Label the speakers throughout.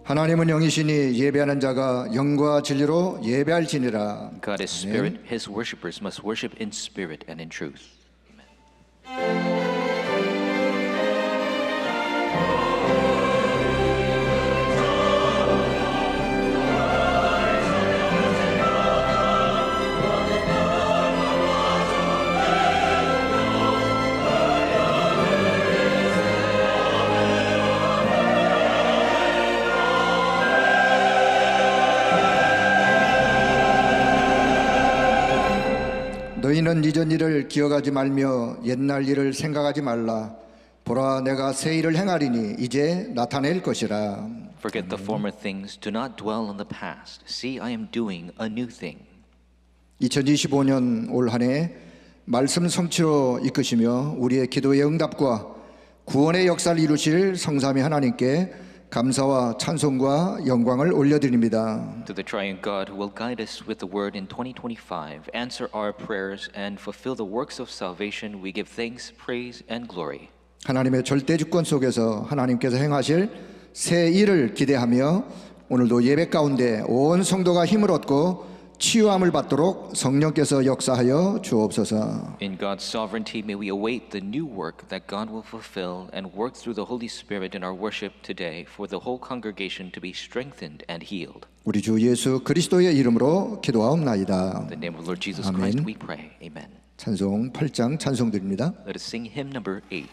Speaker 1: 하나님은 영이시니 예배하는 자가 영과 진리로 예배할지니라.
Speaker 2: God is spirit. His worshippers must worship in spirit and in truth. Amen.
Speaker 1: 너희는 이전 일을 기억하지 말며 옛날 일을 생각하지 말라. 보라, 내가 새 일을 행하리니 이제 나타낼 것이라.
Speaker 2: Forget the former things. Do not dwell on the past. See, I am doing a new thing.
Speaker 1: 2025년 올 한 해 말씀 성취로 이끄시며 우리의 기도의 응답과 구원의 역사를 이루실 성삼위 하나님께 감사와 찬송과 영광을 올려드립니다.
Speaker 2: To the triune God who will guide us with the word in 2025, answer our prayers and fulfill the works of salvation, we give thanks, praise, and glory.
Speaker 1: 하나님의 절대 주권 속에서 하나님께서 행하실 새 일을 기대하며 오늘도 예배 가운데 온 성도가 힘을 얻고 치유함을 받도록 성령께서 역사하여 주옵소서.
Speaker 2: In God's sovereignty, may we await the new work that God will fulfill and work through the Holy Spirit in our worship today for the whole congregation to be strengthened and healed.
Speaker 1: 우리 주 예수 그리스도의 이름으로 기도하옵나이다.
Speaker 2: In the name of Lord Jesus
Speaker 1: 아멘.
Speaker 2: Christ, we pray. Amen.
Speaker 1: 찬송 8장 찬송드립니다.
Speaker 2: Let us sing hymn number 8.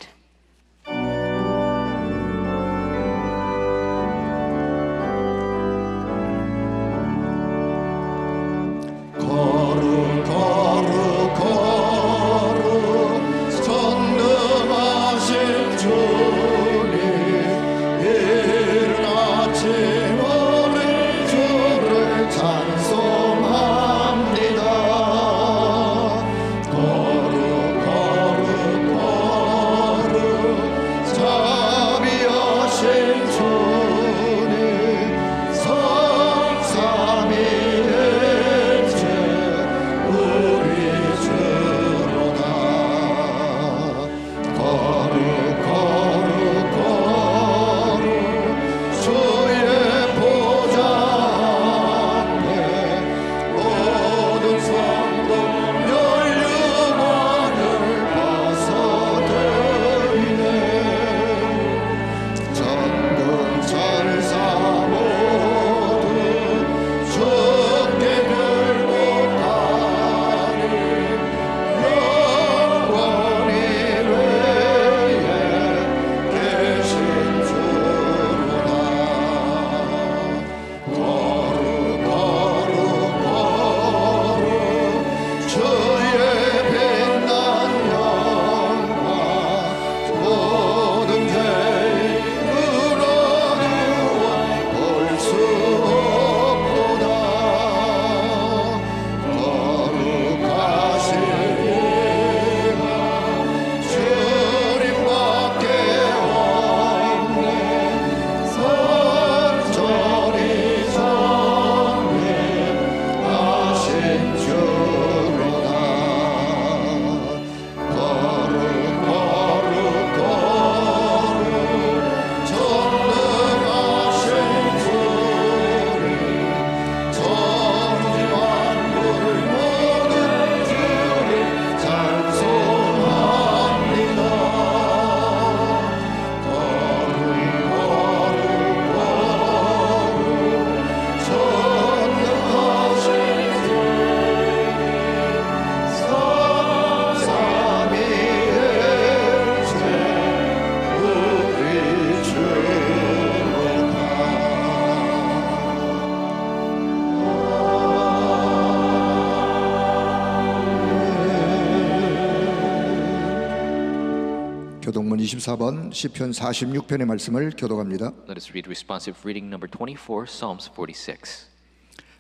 Speaker 1: 교동문 24번 시편 46편의 말씀을 교독합니다.
Speaker 2: Let us read responsive reading number 24, Psalms 46.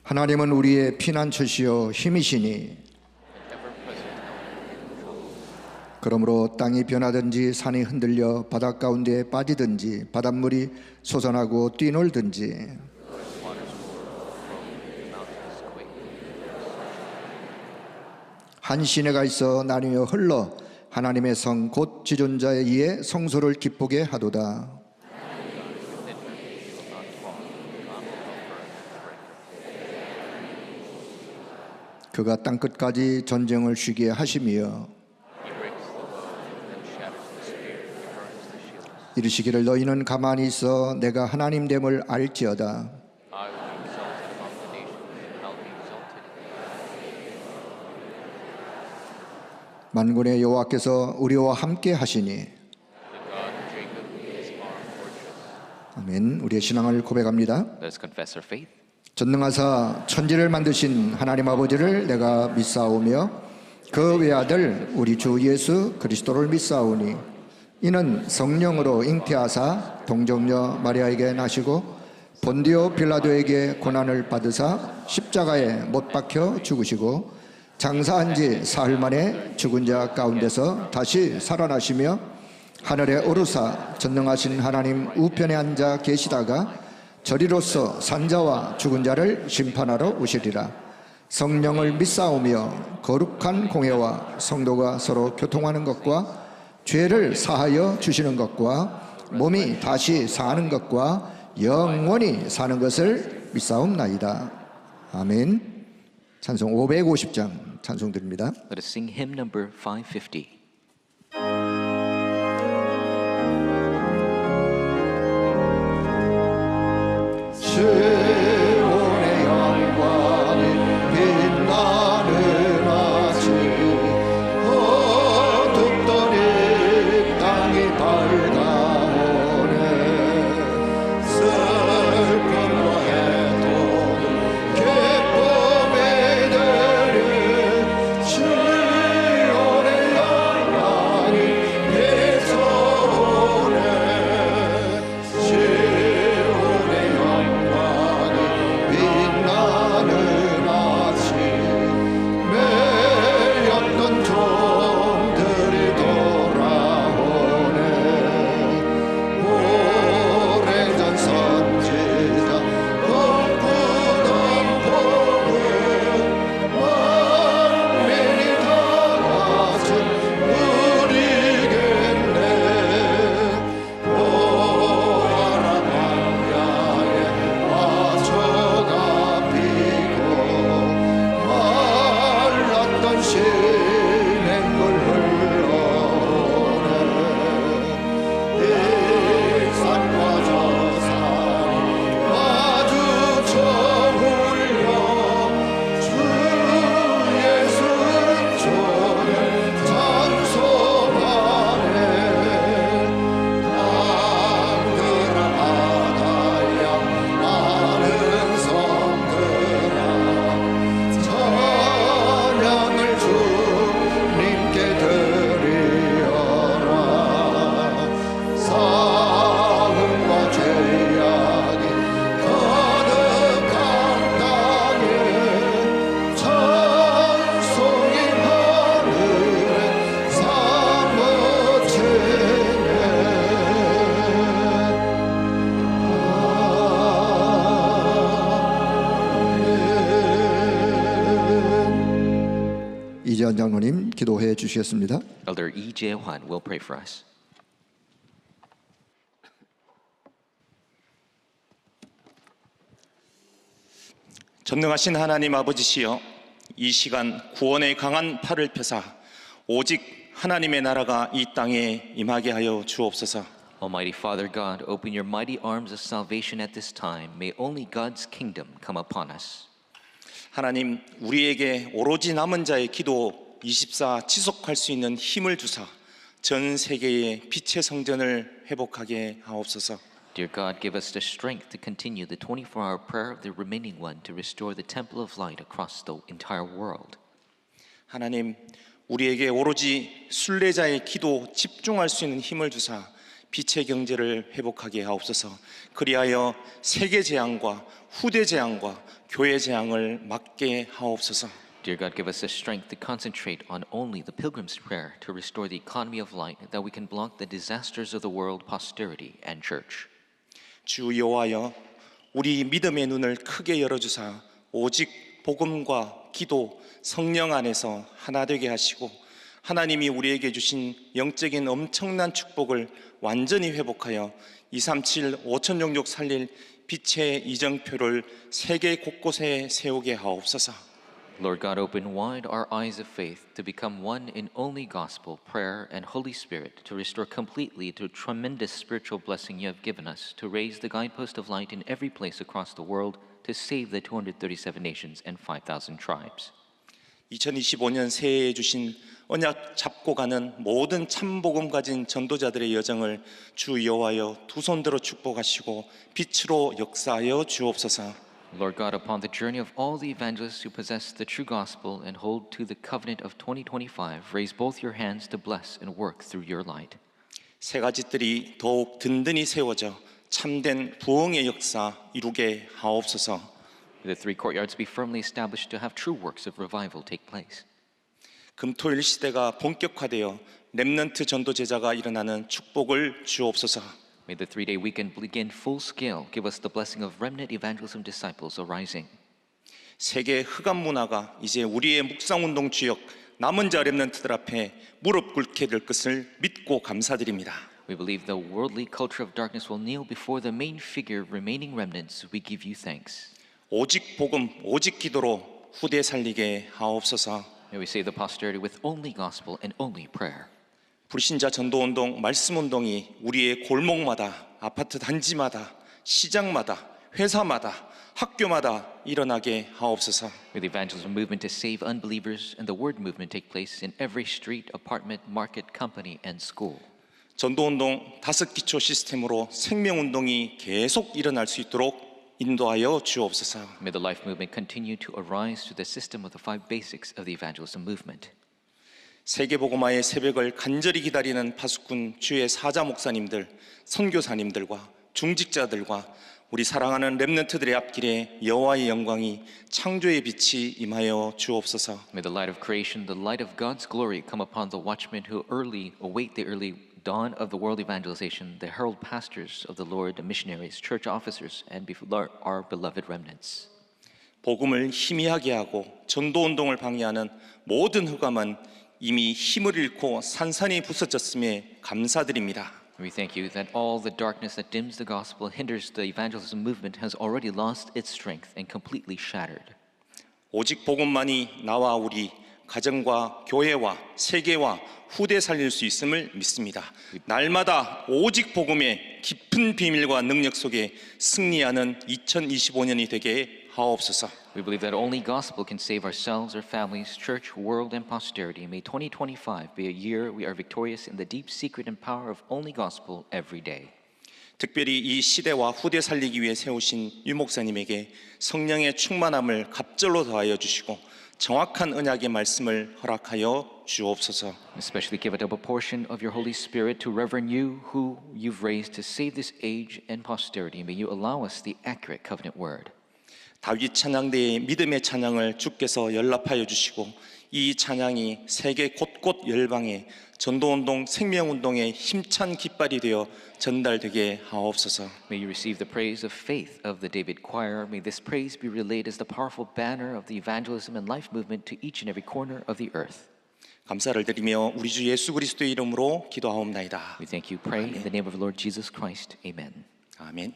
Speaker 1: 하나님은 우리의 피난처시요 힘이시니 그러므로 땅이 변하든지 산이 흔들려 바닷 가운데에 빠지든지 바닷물이 솟아나고 뛰놀든지 한 시내가 있어 나뉘어 흘러 하나님의 성 곧 지존자의 이에 성소를 기쁘게 하도다. 그가 땅끝까지 전쟁을 쉬게 하시며
Speaker 2: He breaks the bow and shatters the spear and burns the shields.
Speaker 1: 이르시기를 너희는 가만히 있어 내가 하나님됨을 알지어다.
Speaker 2: I will be exalted among the nations, and I'll be exalted in the
Speaker 1: 만군의 여호와께서 우리와 함께 하시니
Speaker 2: The God of Jacob is our fortress.
Speaker 1: 아멘. 우리의 신앙을 고백합니다.
Speaker 2: Let us confess our faith.
Speaker 1: 전능하사 천지를 만드신 하나님 아버지를 내가 믿사오며 그 외아들 우리 주 예수 그리스도를 믿사오니 이는 성령으로 잉태하사 동정녀 마리아에게 나시고 본디오 빌라도에게 고난을 받으사 십자가에 못 박혀 죽으시고 장사한 지 사흘 만에 죽은 자 가운데서 다시 살아나시며 하늘에 오르사 전능하신 하나님 우편에 앉아 계시다가 저리로서 산자와 죽은 자를 심판하러 오시리라. 성령을 믿사오며 거룩한 공회와 성도가 서로 교통하는 것과 죄를 사하여 주시는 것과 몸이 다시 사는 것과 영원히 사는 것을 믿사옵나이다. 아멘. 찬송 550장 찬송 드립니다.
Speaker 2: Let us sing hymn number 550.
Speaker 1: 시온의 영광이 빛나는 아침 어둡던 이 땅이 밝아오네 슬픔과 해도 기쁨이 되리 시온의 영광이 비춰오네 시온의 영광이 빛나는 아침 매였던 종들이 돌아오네 오래전 선지자 꿈꾸던 복을 만민이 다 같이 누리겠네 보아라 광야에 화초가 피고 말랐던 시냇물 흘러오네 이 산과 저 산이 마주쳐 울려 주 예수 은총을 찬송하네 땅들아 바다야 많은 성들아 찬양을 주님께 드리어라 사음과 죄악이 가득한 땅에 찬송이 하늘에 사무치네. 이재현 장로님 기도해 주시겠습니다.
Speaker 2: Elder E. Jae-hwan will pray for us.
Speaker 3: 전능하신 하나님 아버지시여, 이 시간 구원의 강한 팔을 펴사 오직 하나님의 나라가 이 땅에 임하게 하여 주옵소서.
Speaker 2: Almighty Father God, open your mighty arms of salvation at this time. May only God's kingdom come upon us.
Speaker 3: 하나님, 우리에게 오로지 남은 자의 기도 24 지속할 수 있는 힘을 주사 전 세계의 빛의 성전을 회복하게 하옵소서.
Speaker 2: Dear God, give us the strength to continue the 24-hour prayer of the remaining one to restore the temple of light across the entire world.
Speaker 3: 하나님, 우리에게 오로지 순례자의 기도 집중할 수 있는 힘을 주사 빛의 경제를 회복하게 하옵소서. 그리하여 세계 재앙과 후대 재앙과 교회 재앙을 막게 하옵소서.
Speaker 2: Dear God, give us the strength to concentrate on only the pilgrim's prayer to restore the economy of light, that we can block the disasters of the world, posterity, and church.
Speaker 3: 주 여호와여, 우리 믿음의 눈을 크게 열어주사 오직 복음과 기도, 성령 안에서 하나 되게 하시고 하나님이 우리에게 주신 영적인 엄청난 축복을 완전히 회복하여 237 5천 종족 살릴 빛의 이정표를 세계 곳곳에 세우게 하옵소서.
Speaker 2: Lord God, open wide our eyes of faith to become one in only gospel, prayer, and Holy Spirit, to restore completely the tremendous spiritual blessing you have given us, to raise the guidepost of light in every place across the world, to save the 237 nations and 5,000 tribes.
Speaker 3: 2025년 새해에 주신 언약 잡고 가는 모든 참복음 가진 전도자들의 여정을 주 여호와여 두 손들어 축복하시고 빛으로 역사하여 주옵소서.
Speaker 2: Lord God, upon the journey of all the evangelists who possess the true gospel and hold to the covenant of 2025, raise both your hands to bless and work through your light.
Speaker 3: 세 가지들이 더욱 든든히 세워져 참된 부흥의 역사 이루게 하옵소서.
Speaker 2: May the three courtyards be firmly established to have true works of revival take place.
Speaker 3: 금토일 시대가 본격화되어 렘넌트 전도 제자가 일어나는 축복을 주옵소서.
Speaker 2: May the three-day weekend begin full scale. Give us the blessing of remnant evangelism disciples arising.
Speaker 3: 세계 흑암 문화가 이제 우리의 묵상운동 주역 남은 자 렘넌트들 앞에 무릎 꿇게 될 것을 믿고 감사드립니다.
Speaker 2: We believe the worldly culture of darkness will kneel before the main figure, remaining remnants. We give you thanks.
Speaker 3: 오직 복음, 오직 기도로 후대 살리게 하옵소서.
Speaker 2: May we save the posterity with only gospel and only prayer.
Speaker 3: 불신자 전도운동, 말씀운동이 우리의 골목마다, 아파트 단지마다, 시장마다, 회사마다, 학교마다 일어나게 하옵소서.
Speaker 2: May the evangelism movement to save unbelievers and the word movement take place in every street, apartment, market, company, and school.
Speaker 3: 전도운동 5기초 시스템으로 생명운동이 계속 일어날 수 있도록 인도하여 주옵소서.
Speaker 2: May the life movement continue to arise through the system of the 5 basics of the evangelism movement.
Speaker 3: 세계복음화의 새벽을 간절히 기다리는 파수꾼 주의 사자 목사님들, 선교사님들과 중직자들과 우리 사랑하는 렘넌트들의 앞길에 여호와의 영광이 창조의 빛이 임하여 주옵소서.
Speaker 2: May the light of creation, the light of God's glory, come upon the watchmen who await the early dawn of the world evangelization, the herald pastors of the Lord, the missionaries, church officers, and our beloved remnants.
Speaker 3: 복음을 희미하게 하고 전도운동을 방해하는 모든 흑암은 이미 힘을 잃고 산산이 부서졌음에 감사드립니다.
Speaker 2: We thank you that all the darkness that dims the gospel, hinders the evangelism movement, has already lost its strength and completely shattered.
Speaker 3: 오직 복음만이 나와 우리 가정과 교회와 세계와 후대 살릴 수 있음을 믿습니다. 날마다 오직 복음의 깊은 비밀과 능력 속에 승리하는 2025년이 되게 하옵소서.
Speaker 2: We believe that only gospel can save ourselves, our families, church, world, and posterity. May 2025 be a year we are victorious in the deep secret and power of only gospel every day.
Speaker 3: 특별히 이 시대와 후대 살리기 위해 세우신 유 목사님에게 성령의 충만함을 갑절로 더하여 주시고 정확한 언약의 말씀을 허락하여 주옵소서.
Speaker 2: Especially give a double portion of your Holy Spirit to Reverend you, who you've raised to save this age and posterity. May you allow us the accurate covenant word.
Speaker 3: 다윗 찬양대의 믿음의 찬양을 주께서 연락하여 주시고 이 찬양이 세계 곳곳 열방에 전도운동, 생명운동의 힘찬 깃발이 되어 전달되게 하옵소서.
Speaker 2: May you receive the praise of faith of the David choir. May this praise be relayed as the powerful banner of the evangelism and life movement to each and every corner of the earth.
Speaker 3: 감사를 드리며 우리 주 예수 그리스도의 이름으로 기도하옵나이다.
Speaker 2: We thank you, pray in the name of the Lord Jesus Christ. Amen.
Speaker 3: 아멘.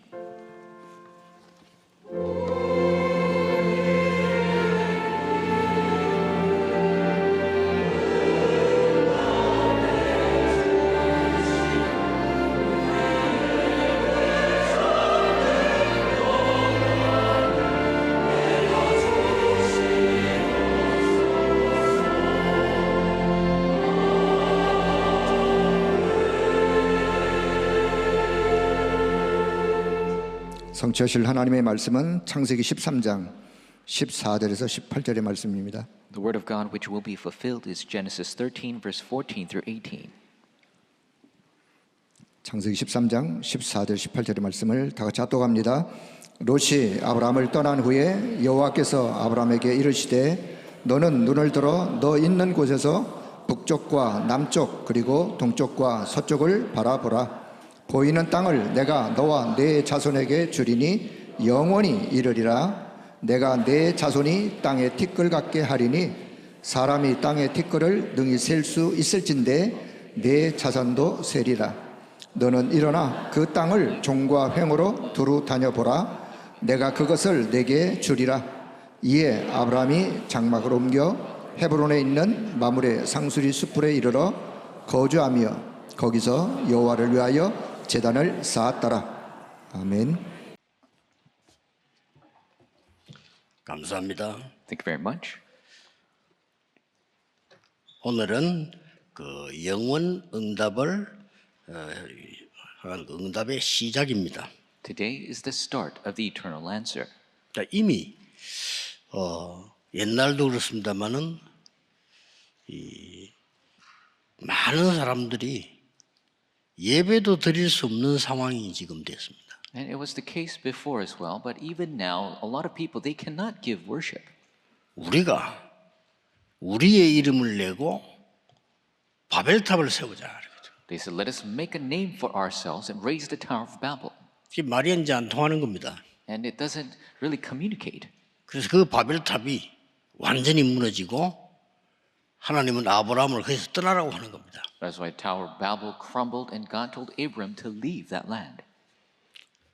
Speaker 1: 성취하실 하나님의 말씀은 창세기 13장 14절에서 18절의 말씀입니다.
Speaker 2: The word of God which will be fulfilled is Genesis 13 verse 14 through 18.
Speaker 1: 창세기 13장 14절 18절의 말씀을 다 같이 합독합니다. 롯이 아브라함을 떠난 후에 여호와께서 아브라함에게 이르시되 너는 눈을 들어 너 있는 곳에서 북쪽과 남쪽 그리고 동쪽과 서쪽을 바라보라. 보이는 땅을 내가 너와 네 자손에게 주리니 영원히 이르리라. 내가 네 자손이 땅의 티끌 같게 하리니 사람이 땅의 티끌을 능히 셀 수 있을진데 네 자손도 세리라. 너는 일어나 그 땅을 종과 횡으로 두루 다녀보라. 내가 그것을 내게 주리라. 이에 아브라함이 장막을 옮겨 헤브론에 있는 마므레 상수리 숲풀에 이르러 거주하며 거기서 여호와를 위하여 제단을 쌓았더라. 아멘.
Speaker 4: 감사합니다.
Speaker 2: Thank you very much.
Speaker 4: 오늘은 그 영원 응답을 한 응답의 시작입니다.
Speaker 2: Today is the start of the eternal answer.
Speaker 4: 자, 이미 옛날도 그렇습니다만은 이 많은 사람들이 예배도 드릴 수 없는 상황이 지금 됐습니다.
Speaker 2: And it was the case before as well, but even now, a lot of people, they cannot give worship.
Speaker 4: 우리가 우리의 이름을 내고 바벨탑을 세우자.
Speaker 2: They said, let us make a name for ourselves and raise the Tower of Babel.
Speaker 4: 지금 말이 이제 안 통하는 겁니다.
Speaker 2: And it doesn't really communicate.
Speaker 4: 그래서 그 바벨탑이 완전히 무너지고 하나님은 아브라함을 거기서 떠나라고 하는 겁니다.
Speaker 2: That's why Tower of Babel crumbled and God told Abram to leave that land.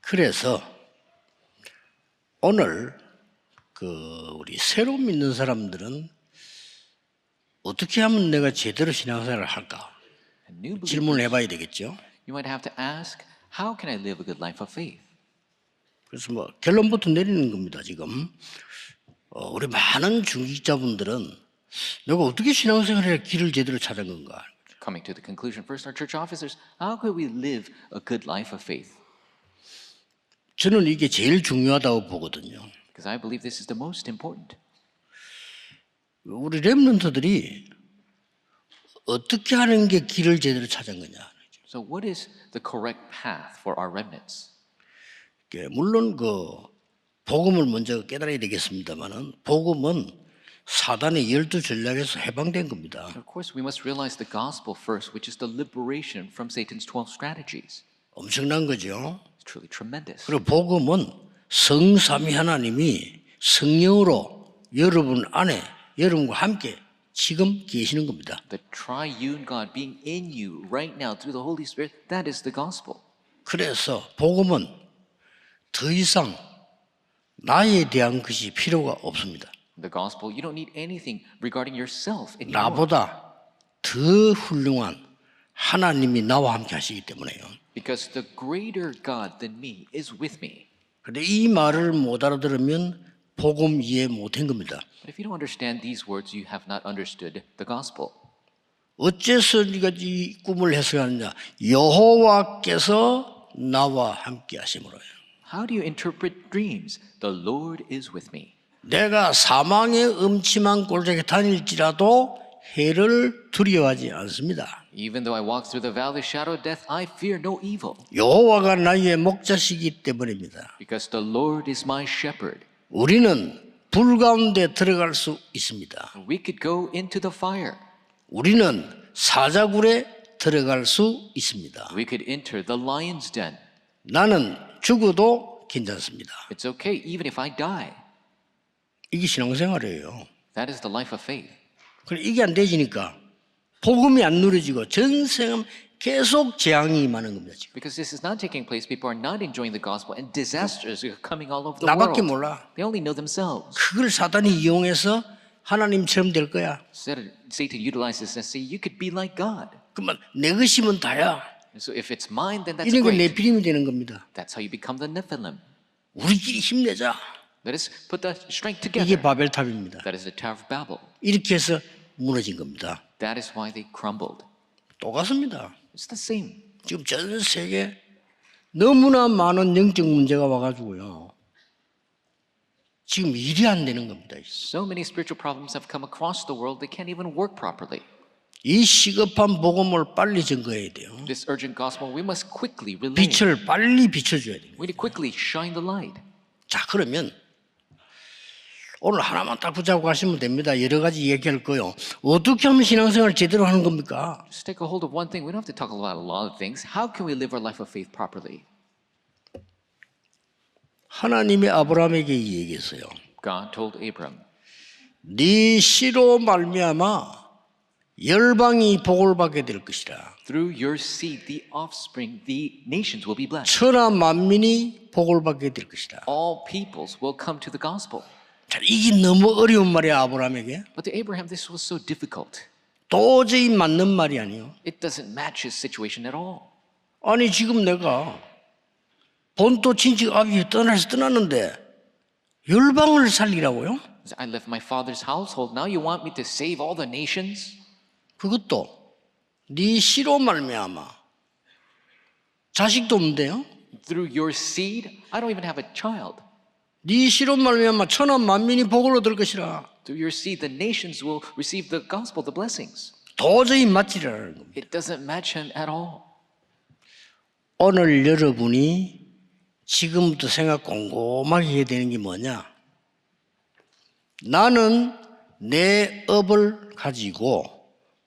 Speaker 4: 그래서 오늘 우리 새로 믿는 사람들은 어떻게 하면 내가 제대로 신앙생활을 할까?
Speaker 2: And new believers,
Speaker 4: 질문을 해봐야 되겠죠.
Speaker 2: you might have to ask, how can I live a good life of faith?
Speaker 4: 그래서 뭐 결론부터 내리는 겁니다. 지금 우리 많은 중직자분들은 내가 어떻게 신앙생활의 길을 제대로 찾은 건가?
Speaker 2: Coming to the conclusion, first, our church officers, how could we live a good life of faith?
Speaker 4: 저는 이게 제일 중요하다고 보거든요.
Speaker 2: Because I believe this is the most important.
Speaker 4: 우리 렘넌트들이 어떻게 하는 게 길을 제대로 찾은 거냐?
Speaker 2: So what is the correct path for our remnants?
Speaker 4: 물론 복음을 먼저 깨달아야 되겠습니다만은 복음은 사단의 12전략에서 해방된 겁니다.
Speaker 2: Of course, we must realize the gospel first, which is the liberation from Satan's 12 strategies.
Speaker 4: 엄청난 거죠.
Speaker 2: It's truly tremendous.
Speaker 4: 그리고 복음은 성삼위 하나님이 성령으로 여러분 안에 여러분과 함께 지금 계시는 겁니다.
Speaker 2: The triune God being in you right now through the Holy Spirit, that is the gospel.
Speaker 4: 그래서 복음은 더 이상 나에 대한 것이 필요가 없습니다.
Speaker 2: The gospel, you don't need anything regarding yourself anymore.
Speaker 4: 나보다 더 훌륭한 하나님이 나와 함께 하시기 때문에요.
Speaker 2: Because the greater God than me is with me.
Speaker 4: 그런데 이 말을 못 알아들으면 복음 이해 못한 겁니다.
Speaker 2: But if you don't understand these words, you have not understood the gospel.
Speaker 4: 어째서 네가 이 꿈을 해석하느냐? 여호와께서 나와 함께 하심으로요.
Speaker 2: How do you interpret dreams? The Lord is with me.
Speaker 4: 내가 사망의 음침한 꼴짝에 다닐지라도 해를 두려워하지 않습니다.
Speaker 2: Even though I walk through the valley of shadow of death, I fear no evil.
Speaker 4: 여호와가 나의 목자시기 때문입니다.
Speaker 2: Because the Lord is my shepherd.
Speaker 4: 우리는 불 가운데 들어갈 수 있습니다.
Speaker 2: We could go into the fire.
Speaker 4: 우리는 사자굴에 들어갈 수 있습니다.
Speaker 2: We could enter the lion's den.
Speaker 4: 나는 죽어도 괜찮습니다.
Speaker 2: It's okay, even if I die.
Speaker 4: 이게 신앙생활이에요.
Speaker 2: That is the life of faith.
Speaker 4: 그래 이게 안 되지니까 복음이 안 누려지고 전생은 계속 재앙이 임하는 겁니다. 지금.
Speaker 2: Because this is not taking place, people are not enjoying the gospel, and disasters are coming all over the
Speaker 4: 나밖에
Speaker 2: world.
Speaker 4: 몰라.
Speaker 2: They only know themselves.
Speaker 4: 그걸 사단이 이용해서 하나님처럼 될 거야.
Speaker 2: Satan utilizes this and say, you could be like God.
Speaker 4: 그러면 내 것이면 다야.
Speaker 2: So if it's mine, then that's
Speaker 4: 이런 게
Speaker 2: great.
Speaker 4: 네피림이 되는 겁니다.
Speaker 2: That's how you become the Nephilim.
Speaker 4: 우리끼리 힘내자.
Speaker 2: Let us put the strength
Speaker 4: 이게
Speaker 2: together.
Speaker 4: 바벨탑입니다.
Speaker 2: That is the Tower of Babel.
Speaker 4: 이렇게 해서 무너진 겁니다.
Speaker 2: That is why they crumbled.
Speaker 4: 똑같습니다.
Speaker 2: It's the same.
Speaker 4: 지금 전 세계 너무나 많은 영적 문제가 와가지고요. 지금 일이 안 되는 겁니다.
Speaker 2: So many spiritual problems have come across the world, they can't even work properly.
Speaker 4: 이 시급한 복음을 빨리 증거해야 돼요.
Speaker 2: This urgent gospel, we must quickly relay.
Speaker 4: 빛을 빨리 비춰줘야 돼요.
Speaker 2: We need to quickly shine the light.
Speaker 4: 자, 그러면 오늘 하나만 딱 붙잡고 가시면 됩니다. 여러 가지 얘기할 거요. 어떻게 하면 신앙생활 제대로 하는 겁니까?
Speaker 2: Just take a hold of one thing. We don't have to talk about a lot of things. How can we live our life of faith properly?
Speaker 4: 하나님이 아브라함에게 얘기했어요.
Speaker 2: God told Abram,
Speaker 4: 네 씨로 말미암아 열방이 복을 받게 될 것이라.
Speaker 2: through your seed, the offspring, the nations will be blessed.
Speaker 4: 천하 만민이 복을 받게 될 것이라.
Speaker 2: All peoples will come to the gospel.
Speaker 4: 자, 이게 너무 어려운 말이야 아브라함에게.
Speaker 2: But to Abraham, this was so difficult.
Speaker 4: 도저히 맞는 말이 아니에요.
Speaker 2: It doesn't match his situation at all.
Speaker 4: 아니 지금 내가 본토 친척 아비 떠났는데 열방을 살리라고요?
Speaker 2: I left my father's household. Now you want me to save all the nations?
Speaker 4: 그것도 네 씨로 말미암아 자식도 없는데요?
Speaker 2: Through your seed? I don't even have a child.
Speaker 4: 네 씨로 말미암아 천하 만민이 복을 얻을 것이라.
Speaker 2: Through your seed, the nations will receive the gospel, the blessings.
Speaker 4: 도저히 맞지라는 겁니다.
Speaker 2: It doesn't match him at all.
Speaker 4: 오늘 여러분이 지금부터 생각 곰곰하게 해야 되는 게 뭐냐? 나는 내 업을 가지고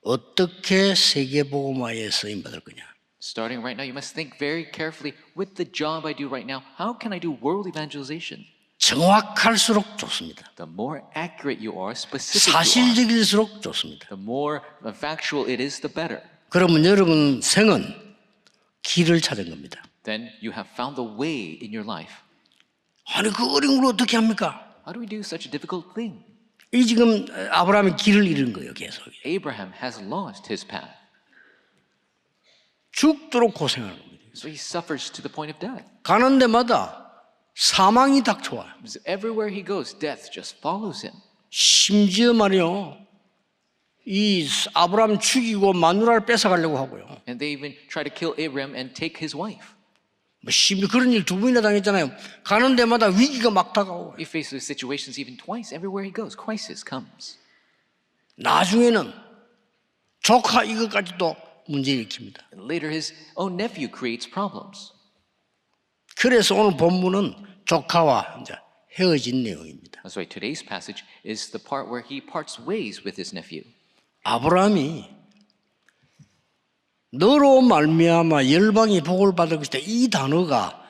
Speaker 4: 어떻게 세계복음화에 쓰임받을 거냐?
Speaker 2: Starting right now, you must think very carefully with the job I do right now, how can I do world evangelization?
Speaker 4: 정확할수록 좋습니다.
Speaker 2: The more accurate you are, specific you are,
Speaker 4: 사실적일수록 좋습니다.
Speaker 2: the more factual it is, the better.
Speaker 4: 그러면 여러분 생은 길을 찾은 겁니다.
Speaker 2: Then you have found the way in your life.
Speaker 4: 아니 그 어려운 걸 어떻게 합니까?
Speaker 2: How do we do such a difficult thing?
Speaker 4: 이 지금 아브라함이 길을 잃은 거예요 계속.
Speaker 2: Abraham has lost his path.
Speaker 4: 죽도록 고생하는 겁니다.
Speaker 2: So he suffers to the point of death.
Speaker 4: 가는 데마다 사망이 닥쳐와요.
Speaker 2: So everywhere he goes, death just follows him.
Speaker 4: 심지어 말이요. 이 아브라함 죽이고 마누라를 뺏어가려고 하고요.
Speaker 2: And they even try to kill Abraham and take his wife.
Speaker 4: 뭐 심지어 그런 일 두 번이나 당했잖아요. 가는 데마다 위기가 막 다가오고.
Speaker 2: He faces situations even twice. Everywhere he goes, crisis comes.
Speaker 4: 나중에는 조카 이것까지도 문제 일으킵니다.
Speaker 2: And later his own nephew creates problems.
Speaker 4: 그래서 오늘 본문은 조카와 이제 헤어진 내용입니다.
Speaker 2: That's why today's passage is the part where he parts ways with his nephew.
Speaker 4: 아브라함이 너로 말미암아 열방이 복을 받을 것이다. 이 단어가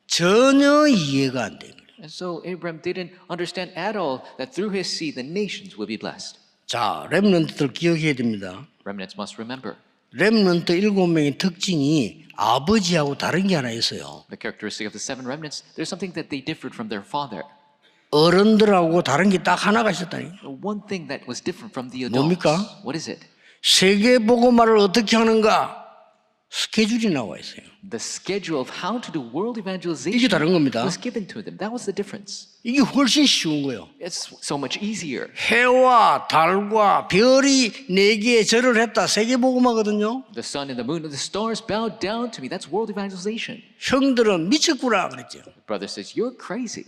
Speaker 4: 전혀 이해가 안 돼요.
Speaker 2: And so Abraham didn't understand at all that through his seed the nations will be blessed.
Speaker 4: 자, 렘넌트들 기억해야 됩니다.
Speaker 2: Remnants must remember.
Speaker 4: 렘넌트 7명의 특징이 아버지하고 다른 게 하나 있어요.
Speaker 2: The characteristic of the seven remnants, there's something that they differed from their father.
Speaker 4: 어른들하고 다른 게 딱 하나가 있었다니.
Speaker 2: One thing that was different from the adults.
Speaker 4: 뭡니까?
Speaker 2: What is it?
Speaker 4: 세계복음화를 어떻게 하는가 스케줄이 나와 있어요.
Speaker 2: The schedule of how to do world
Speaker 4: 이게
Speaker 2: evangelization
Speaker 4: 다른 겁니다.
Speaker 2: was given to them. That was the difference.
Speaker 4: 이게 훨씬 쉬운 거예요.
Speaker 2: It's so much easier.
Speaker 4: 해와 달과 별이 내게 절을 했다. 세계복음화거든요.
Speaker 2: The sun and the moon and the stars bowed down to me. That's world evangelization.
Speaker 4: 형들은 미쳤구나 그랬죠.
Speaker 2: The brother says, you're crazy.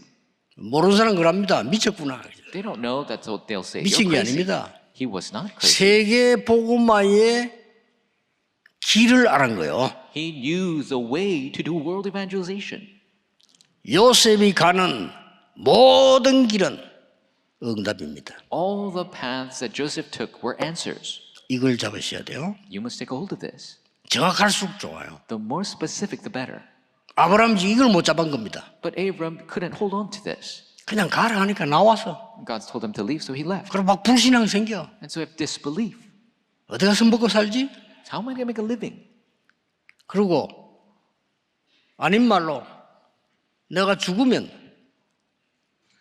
Speaker 4: 모르는 사람 그럽니다. 미쳤구나.
Speaker 2: They don't know. That's what they'll say.
Speaker 4: 미친
Speaker 2: You're
Speaker 4: 게
Speaker 2: crazy.
Speaker 4: 아닙니다.
Speaker 2: He was not crazy.
Speaker 4: 세계복음화의 길을 알은 거예요.
Speaker 2: He knew the way to do world evangelization.
Speaker 4: 요셉이 가는 모든 길은 응답입니다.
Speaker 2: All the paths that Joseph took were answers.
Speaker 4: 이걸 잡으셔야 돼요.
Speaker 2: You must take a hold of this.
Speaker 4: 정확할수록 좋아요.
Speaker 2: The more specific, the better.
Speaker 4: 아브라함이 이걸 못 잡은 겁니다.
Speaker 2: But Abram couldn't hold on to this.
Speaker 4: 그냥 가라 하니까 나와서.
Speaker 2: God told him to leave, so he left.
Speaker 4: 그럼 막 불신앙 생겨.
Speaker 2: And so I have disbelief.
Speaker 4: 어디 가서 먹고 살지?
Speaker 2: How am I going to make a living?
Speaker 4: 그리고 아닌 말로 내가 죽으면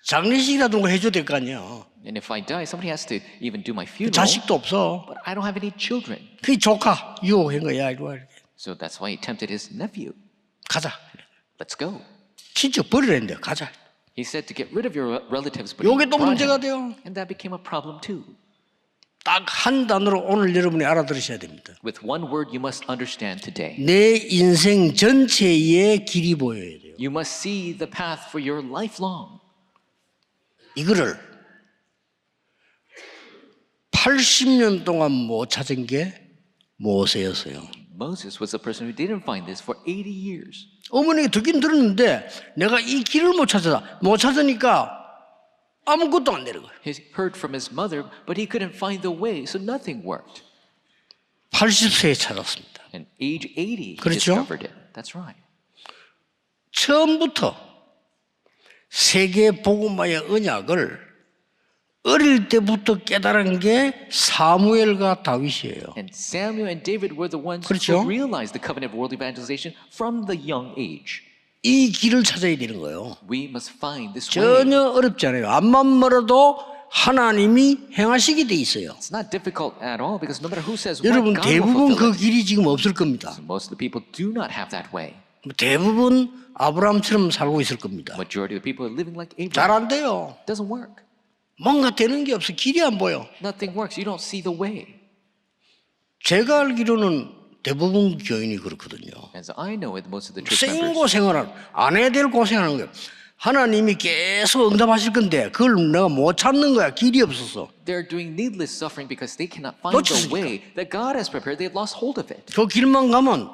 Speaker 4: 장례식이라도 해줘야 될 거 아니야.
Speaker 2: And if I die, somebody has to even do my funeral.
Speaker 4: 자식도 없어.
Speaker 2: But I don't have any children.
Speaker 4: 그 조카 유혹한 거야. 이리 와. 이렇게.
Speaker 2: So that's why he tempted his nephew.
Speaker 4: 가자.
Speaker 2: Let's go.
Speaker 4: 친척 버리랬는데 가자.
Speaker 2: He said to get rid of your relatives, but
Speaker 4: 요게
Speaker 2: he
Speaker 4: 또
Speaker 2: brought
Speaker 4: 문제가
Speaker 2: him.
Speaker 4: 돼요.
Speaker 2: And that became a problem too.
Speaker 4: 딱 한 단어로 오늘 여러분이 알아들으셔야 됩니다.
Speaker 2: With one word, you must understand today.
Speaker 4: 내 인생 전체의 길이 보여야 돼요.
Speaker 2: You must see the path for your lifelong.
Speaker 4: 이거를 80년 동안 못 찾은 게 모세였어요.
Speaker 2: Moses was the person who didn't find this for 80 years.
Speaker 4: 어머니가 듣긴 들었는데 내가 이 길을 못 찾으니까 아무것도 안 되는 거예요.
Speaker 2: He heard from his mother, but he couldn't find the way, so nothing worked.
Speaker 4: 80세에 찾았습니다.
Speaker 2: And age 80, he
Speaker 4: 그렇죠?
Speaker 2: discovered it. That's right.
Speaker 4: 처음부터 세계 복음화의 언약을 어릴 때부터 깨달은 게 사무엘과 다윗이에요.
Speaker 2: And Samuel and David were the ones
Speaker 4: 그렇죠?
Speaker 2: who realized the covenant of world evangelization from the young age.
Speaker 4: 이 길을 찾아야 되는 거예요.
Speaker 2: We must find this way.
Speaker 4: 전혀 어렵지 않아요. 앞만 멀어도 하나님이 행하시게 돼 있어요.
Speaker 2: It's not difficult at all because no matter who says what,
Speaker 4: 여러분
Speaker 2: God will
Speaker 4: 대부분 그
Speaker 2: fulfill it.
Speaker 4: 길이 지금 없을 겁니다.
Speaker 2: Most of the people do not have that way.
Speaker 4: 대부분 아브라함처럼 살고 있을 겁니다.
Speaker 2: Majority of the people are living like
Speaker 4: 잘
Speaker 2: Abraham.
Speaker 4: 안 돼요.
Speaker 2: Doesn't work.
Speaker 4: 뭔가 되는 게 없어. 길이 안 보여.
Speaker 2: Nothing works. You don't see the way.
Speaker 4: 제가 알기로는 대부분 교인이 그렇거든요.
Speaker 2: As I know it, most of the church members,
Speaker 4: 생고생활을 안 해야 될 고생하는 거예요. 하나님이 계속 응답하실 건데 그걸 내가 못 찾는 거야. 길이 없어서.
Speaker 2: they're doing needless suffering because they cannot find the
Speaker 4: 놓쳤으니까.
Speaker 2: way that God has prepared. They've lost hold of it.
Speaker 4: 그 길만 가면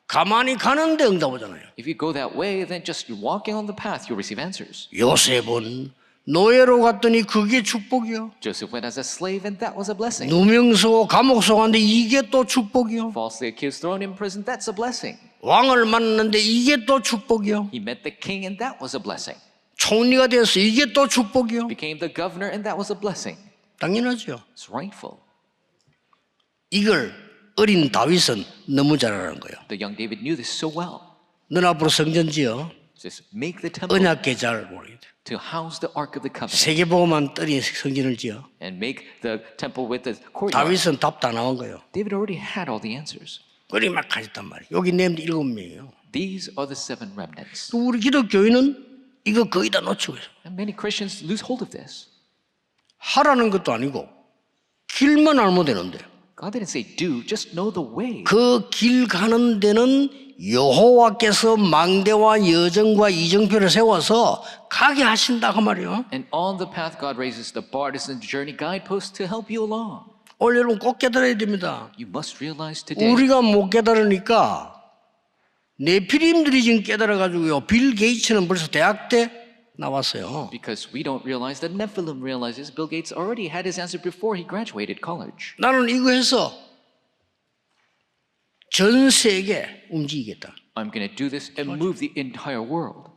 Speaker 4: 가만히 가는데 응답 오잖아요.
Speaker 2: If you go that way, then just walking on the path, you'll receive answers.
Speaker 4: 요셉은 노예로 갔더니 그게 축복이요.
Speaker 2: Joseph went as a slave, and that was a blessing.
Speaker 4: 누명서 감옥 속았는데 이게 또 축복이요.
Speaker 2: Falsely accused, thrown in prison, that's a blessing.
Speaker 4: 왕을 만났는데 이게 또 축복이요.
Speaker 2: He met the king, and that was a blessing.
Speaker 4: 총리가 되었어. 이게 또 축복이요.
Speaker 2: Became the governor, and that was a blessing.
Speaker 4: 당연하죠.
Speaker 2: It's rightful.
Speaker 4: 이걸 어린 다윗은 너무 잘 알아는 거예요.
Speaker 2: The young David knew this so well.
Speaker 4: 넌 앞으로 성전 지어
Speaker 2: Just make the temple
Speaker 4: 언약궤 잘 모르게 돼.
Speaker 2: to house the ark of the covenant,
Speaker 4: 세계보고만 떨이 성전을 지어.
Speaker 2: and make the temple with the courtyard.
Speaker 4: 다윗은 답 다 나온 거예요.
Speaker 2: David already had all the answers.
Speaker 4: 그리 막 가졌단 말이에요. 여기 내면 7명이에요.
Speaker 2: These are the 7 remnants.
Speaker 4: 또 우리 기독교인은 이거 거의 다 놓치고 있어요.
Speaker 2: And many Christians lose hold of this.
Speaker 4: 하라는 것도 아니고 길만 알면 되는데
Speaker 2: God didn't say do, just know the way.
Speaker 4: 그 길 가는 데는 여호와께서 망대와 여정과 이정표를 세워서 가게 하신다 그 말이에요.
Speaker 2: And on the path, God raises the partisan journey guideposts to help you along.
Speaker 4: 오늘 여러분 꼭 깨달아야 됩니다.
Speaker 2: You must realize today.
Speaker 4: 우리가 못 깨달으니까 네피림들이 지금 깨달아가지고요. 빌 게이츠는 벌써 대학 때 나왔어요.
Speaker 2: Because we don't realize that Nephilim realizes Bill Gates already had his answer before he graduated college.
Speaker 4: 나는 이거 해서 전 세계 움직이겠다.
Speaker 2: I'm going to do this and move the entire world.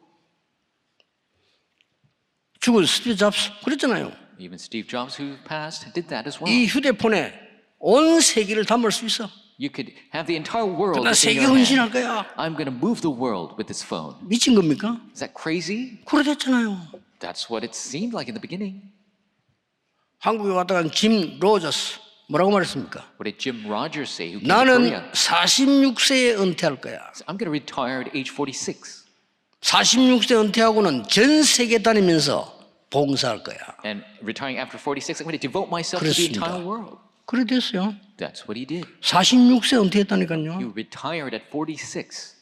Speaker 4: 죽은 스티브 잡스 그랬잖아요.
Speaker 2: Even Steve Jobs, who passed, did that as well.
Speaker 4: 이 휴대폰에 온 세계를 담을 수 있어.
Speaker 2: You could have the entire world
Speaker 4: 나
Speaker 2: in
Speaker 4: 세계
Speaker 2: your hand.
Speaker 4: 헌신할 거야.
Speaker 2: I'm going to move the world with this phone.
Speaker 4: 미친 겁니까?
Speaker 2: Is that crazy?
Speaker 4: 그러댔잖아요.
Speaker 2: That's what it seemed like in the beginning.
Speaker 4: 한국에 왔다 간 짐 로저스 뭐라고 말했습니까?
Speaker 2: What did Jim Rogers say, who came to
Speaker 4: 나는
Speaker 2: Korea?
Speaker 4: 46세에 은퇴할 거야.
Speaker 2: I'm going to retire at age 46
Speaker 4: 46세 은퇴하고는 전 세계 다니면서 봉사할 거야.
Speaker 2: and retiring after 46, I'm going to devote myself to the
Speaker 4: 그렇습니다.
Speaker 2: entire world.
Speaker 4: 그래 됐어요.
Speaker 2: That's what he did.
Speaker 4: 46세 은퇴했다니까요.
Speaker 2: He retired at 46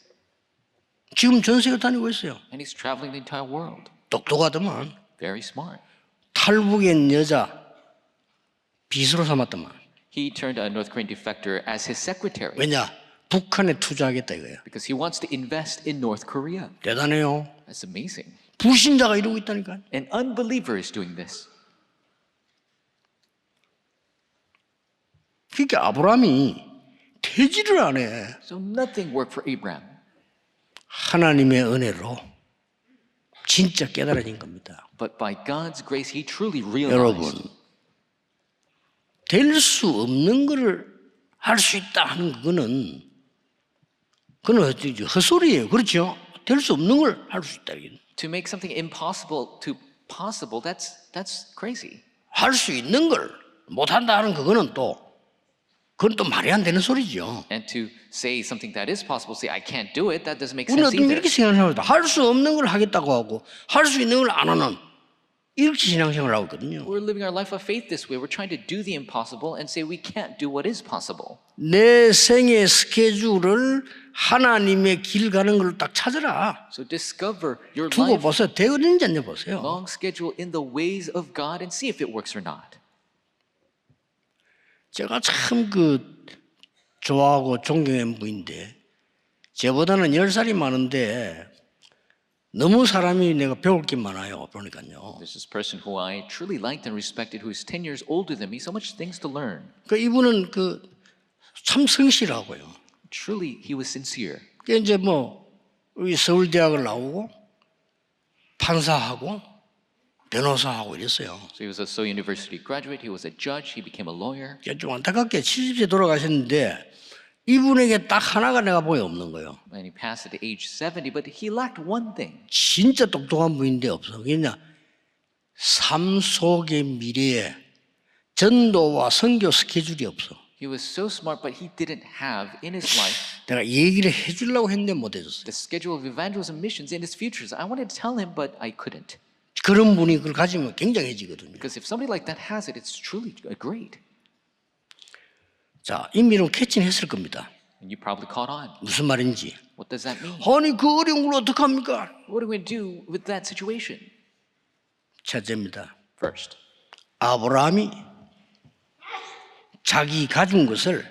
Speaker 4: 지금 전 세계 다니고 있어요.
Speaker 2: and he's traveling the entire world.
Speaker 4: 똑똑하더만.
Speaker 2: Very smart.
Speaker 4: 탈북인 여자 비서로 삼았더만.
Speaker 2: He turned a North Korean defector as his secretary
Speaker 4: 왜냐? 북한에 투자하겠다 이거야.
Speaker 2: because he wants to invest in North Korea.
Speaker 4: 대단해요.
Speaker 2: That's amazing.
Speaker 4: 불신자가 이러고 있다니까.
Speaker 2: An unbeliever is doing this.
Speaker 4: 그러니까 아브라함이 퇴지를 안 해.
Speaker 2: So nothing worked for Abraham.
Speaker 4: 하나님의 은혜로 진짜 깨달아진 겁니다.
Speaker 2: But by God's grace, he truly
Speaker 4: 여러분,
Speaker 2: realized
Speaker 4: 될 수 없는 거를 할 수 있다 하는 그거는 헛소리예요. 그렇죠? 될 수 없는 걸 할 수 있다.
Speaker 2: to make something impossible to possible, that's crazy.
Speaker 4: 할 수 있는 걸 못한다 하는 그거는 그건 또 말이 안 되는 소리죠.
Speaker 2: And to say something that is possible, say I can't do it, that doesn't make
Speaker 4: 우리는
Speaker 2: sense
Speaker 4: 어떤
Speaker 2: either.
Speaker 4: 이렇게 생각합니다. 할 수 없는 걸 하겠다고 하고 할 수 있는 걸 안 하는 이렇게 신앙생활을 하고 있거든요.
Speaker 2: We're living our life of faith this way. We're trying to do the impossible and say we can't do what is possible.
Speaker 4: 내 생의 스케줄을 하나님의 길 가는 걸 딱 찾아라.
Speaker 2: So discover your
Speaker 4: 두고
Speaker 2: life
Speaker 4: 보세요. 되어있는지 안 보세요.
Speaker 2: long schedule in the ways of God and see if it works or not.
Speaker 4: 제가 참 좋아하고 존경하는 분인데 저보다는 10살이 많은데 너무 사람이 내가 배울 게 많아요. 보니까요.
Speaker 2: There's this person who I truly liked and respected who is 10 years older than me, so much things to learn.
Speaker 4: 이분은 참 성실하고요.
Speaker 2: Truly, he was sincere.
Speaker 4: 이제 우리 서울대학을 나오고 판사하고 변호사하고 이랬어요.
Speaker 2: So he was a Seoul University graduate, he was a judge, he became a lawyer.
Speaker 4: 좀 안타깝게 70세 돌아가셨는데 이분에게 딱 하나가 내가 보기 없는 거예요.
Speaker 2: And he passed at age 70, but he lacked one thing.
Speaker 4: 진짜 똑똑한 분인데 없어. 그냥 삶 속의 미래에 전도와 선교 스케줄이 없어.
Speaker 2: He was so smart, but he didn't have in his life
Speaker 4: 내가 얘기를 해주려고 했는데 못 해줬어요.
Speaker 2: the schedule of evangelism missions in his futures. I wanted to tell him, but I couldn't.
Speaker 4: 그런 분이 그걸 가지면 굉장해지거든요.
Speaker 2: Because if somebody like that has it, it's truly great.
Speaker 4: 자, 이미는 캐치했을 겁니다.
Speaker 2: And you probably caught on.
Speaker 4: 무슨 말인지.
Speaker 2: What does that mean?
Speaker 4: 아니 그 어려운 걸 어떡합니까?
Speaker 2: What are we going to do with that situation?
Speaker 4: 첫째입니다.
Speaker 2: First,
Speaker 4: 아브라함이 자기 가진 것을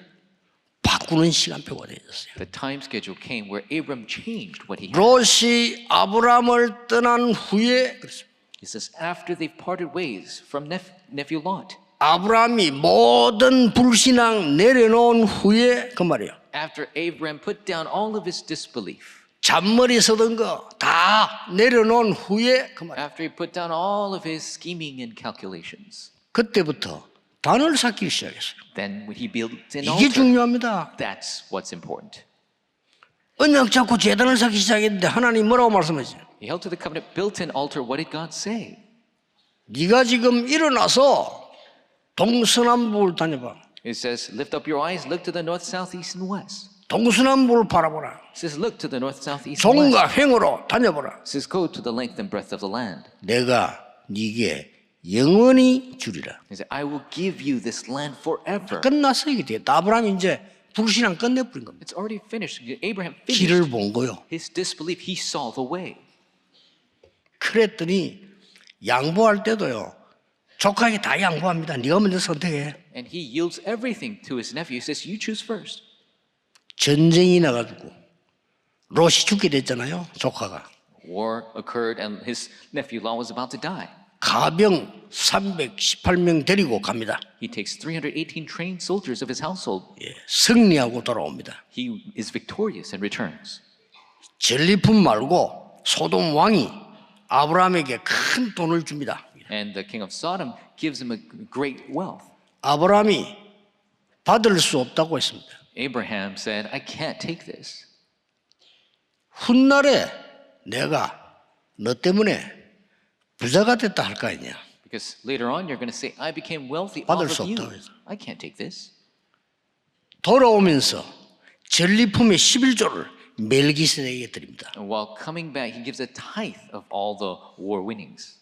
Speaker 4: 바꾸는 시간표가 되었어요.
Speaker 2: the time schedule came where Abram changed what he had.
Speaker 4: 롯이 아브라함을 떠난 후에 그렇습니다.
Speaker 2: He says, after they've parted ways from nephew Lot,
Speaker 4: 아브라함이 모든 불신앙 내려놓은 후에 그 말이에요.
Speaker 2: after Abram put down all of his disbelief,
Speaker 4: 잔머리 서던 거 다 내려놓은 후에 그 말이에요.
Speaker 2: after he put down all of his scheming and calculations,
Speaker 4: 그때부터 단을 쌓기 시작했어요.
Speaker 2: then when he built an
Speaker 4: 이게
Speaker 2: altar,
Speaker 4: 중요합니다.
Speaker 2: that's what's important.
Speaker 4: 언약 잡고 제단을 쌓기 시작했는데 하나님 뭐라고 말씀하세요?
Speaker 2: He held to the covenant, built an altar. What did God say?
Speaker 4: 네가 지금 일어나서 동서남북을 다녀봐.
Speaker 2: It says, lift up your eyes, look to the north, south, east, and west.
Speaker 4: 동서남북을 바라보라.
Speaker 2: It says, look to the north, south, east, and west.
Speaker 4: 종과 횡으로 다녀보라.
Speaker 2: It says, go to the length and breadth of the land.
Speaker 4: 내가 네게 영원히 주리라.
Speaker 2: He said, I will give you this land forever.
Speaker 4: 끝났어 이게 돼. 아브라함이 이제 불신앙 끝내버린 겁니다.
Speaker 2: It's already finished. Abraham finished
Speaker 4: 길을 본 거요.
Speaker 2: his disbelief. He saw the way.
Speaker 4: 그랬더니 양보할 때도요. 조카에게 다 양보합니다. 네가 먼저 선택해.
Speaker 2: And he yields everything to his nephew. He says, you choose first.
Speaker 4: 전쟁이 나가지고 롯이 죽게 됐잖아요. 조카가.
Speaker 2: War occurred and his nephew Lot was about to die.
Speaker 4: 가병 318명 데리고 갑니다.
Speaker 2: He takes 318 trained soldiers of his household.
Speaker 4: 예, 승리하고 돌아옵니다.
Speaker 2: He is victorious and returns.
Speaker 4: 전리품 말고 소돔 왕이 아브라함에게 큰 돈을 줍니다.
Speaker 2: And the king of Sodom gives him a great wealth.
Speaker 4: 아브라함이 받을 수 없다고 했습니다.
Speaker 2: Abraham said, I can't take this.
Speaker 4: 훗날에 내가 너 때문에 부자가 됐다 할 거 아니냐.
Speaker 2: Because later on you're going to say, I became wealthy
Speaker 4: 받을
Speaker 2: off
Speaker 4: 수
Speaker 2: of you.
Speaker 4: 없다고 해서.
Speaker 2: I can't take this.
Speaker 4: 돌아오면서 전리품의 11조를 멜기세덱에게 드립니다.
Speaker 2: And while coming back, he gives a tithe of all the war winnings.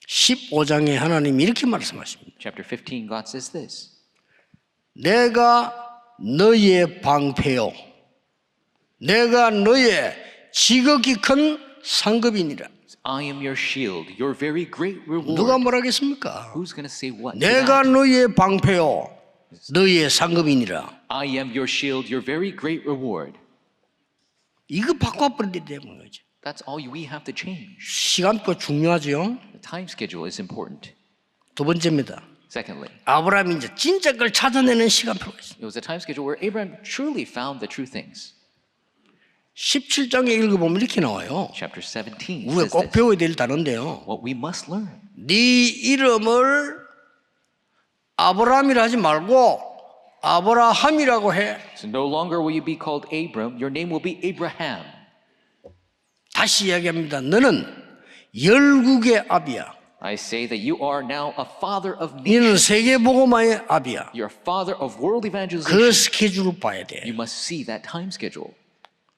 Speaker 4: 15장에 하나님이 이렇게 말씀하십니다.
Speaker 2: Chapter 15, God says this.
Speaker 4: 내가 너의 방패요. 내가 너의 지극히 큰 상급이니라.
Speaker 2: I am your shield, your very great reward.
Speaker 4: 누가 뭐라겠습니까?
Speaker 2: Who's going to say what? to
Speaker 4: 내가
Speaker 2: that?
Speaker 4: 너의 방패요. 너의 상급이니라.
Speaker 2: I am your shield, your very great reward.
Speaker 4: 이거 바꿔버리게 되는 거죠.
Speaker 2: That's all we have to change.
Speaker 4: 시간표 중요하죠.
Speaker 2: The time schedule is important.
Speaker 4: 두 번째입니다.
Speaker 2: Secondly,
Speaker 4: 아브라함이 이제 진짜 걸 찾아내는 시간표가 있어요.
Speaker 2: it was a time schedule where Abraham truly found the true things.
Speaker 4: 17장에 읽어보면 이렇게 나와요.
Speaker 2: Chapter 17
Speaker 4: 우리가
Speaker 2: says
Speaker 4: 꼭
Speaker 2: this.
Speaker 4: 배워야 될 단어인데요.
Speaker 2: What we must learn.
Speaker 4: 네 이름을 아브라함이라 하지 말고 아브라함이라고 해.
Speaker 2: So no longer will you be called Abram, your name will be Abraham.
Speaker 4: 다시 이야기합니다. 너는 열국의 아비야.
Speaker 2: I say that you are now a father of
Speaker 4: 너는
Speaker 2: nations.
Speaker 4: 세계복음화의 아비야.
Speaker 2: You're a father of world evangelization.
Speaker 4: 그 스케줄을 봐야 돼.
Speaker 2: You must see that time schedule.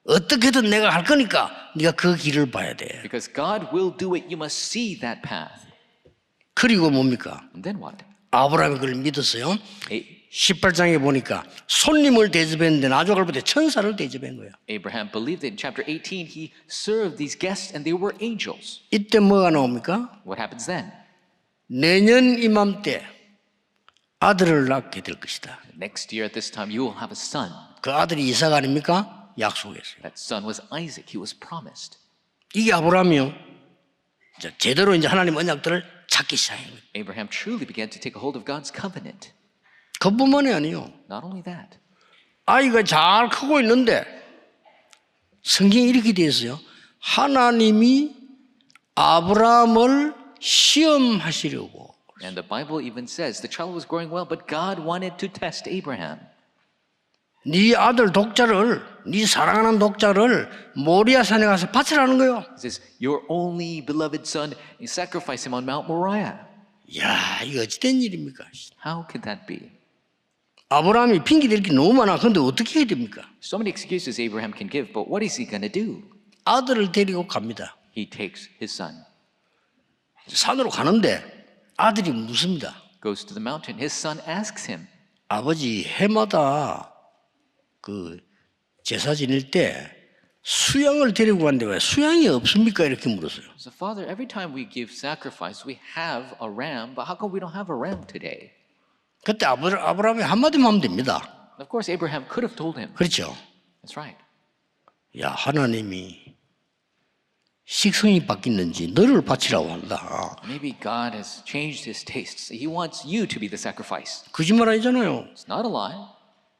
Speaker 4: 어떻게든 내가 할 거니까 네가 그 길을 봐야 돼.
Speaker 2: Because God will do it, you must see that path.
Speaker 4: 그리고 뭡니까?
Speaker 2: And then what?
Speaker 4: 아브라함이 그걸 믿었어요.
Speaker 2: A-
Speaker 4: 18장에 보니까 손님을 대접했는데 나중에 볼 때 천사를 대접한 거예요.
Speaker 2: Abraham believed it. In chapter 18, he served these guests and they were angels.
Speaker 4: 이때 뭐가 나옵니까?
Speaker 2: What happens then?
Speaker 4: 내년 이맘때 아들을 낳게 될 것이다.
Speaker 2: Next year at this time, you will have a son.
Speaker 4: 그 아들이 이삭 아닙니까? 약속했어요.
Speaker 2: That son was Isaac. He was promised.
Speaker 4: 이게 아브라함이요. 이제 제대로 이제 하나님 언약들을 찾기 시작한 거예요.
Speaker 2: Abraham truly began to take a hold of God's covenant.
Speaker 4: 그뿐만이 아니요.
Speaker 2: Not only that,
Speaker 4: 아이가 잘 크고 있는데 성경에 이렇게 되어 있어요. 하나님이 아브라함을 시험하시려고.
Speaker 2: and the Bible even says the child was growing well, but God wanted to test Abraham.
Speaker 4: 네 아들 독자를, 네 사랑하는 독자를 모리아 산에 가서 바치라는 거예요.
Speaker 2: He says, your only beloved son, you sacrifice him on Mount Moriah.
Speaker 4: 야, 이거 어찌된 일입니까?
Speaker 2: How could that be?
Speaker 4: 아브라함이 핑계 댈 게 너무 많아. 근데 어떻게 해야 됩니까?
Speaker 2: So many excuses Abraham can give, but what is he going to do?
Speaker 4: 아들을 데리고 갑니다.
Speaker 2: He takes his son,
Speaker 4: 산으로 가는데 아들이 묻습니다.
Speaker 2: goes to the mountain. His son asks him,
Speaker 4: 아버지, 해마다 그 제사 지낼 때 수양을 데리고 갔는데 왜 수양이 없습니까? 이렇게 물었어요.
Speaker 2: so Father, every time we give sacrifice, we have a ram, but how come we don't have a ram today?
Speaker 4: 그때 아브라함이 한마디만 하면 됩니다.
Speaker 2: Of course, Abraham could have told him.
Speaker 4: 그렇죠?
Speaker 2: That's right.
Speaker 4: 야, 하나님이 식성이 바뀌는지 너를 바치라고 한다.
Speaker 2: Maybe God has changed his tastes. He wants you to be the sacrifice.
Speaker 4: 거짓말 아니잖아요.
Speaker 2: It's not a lie.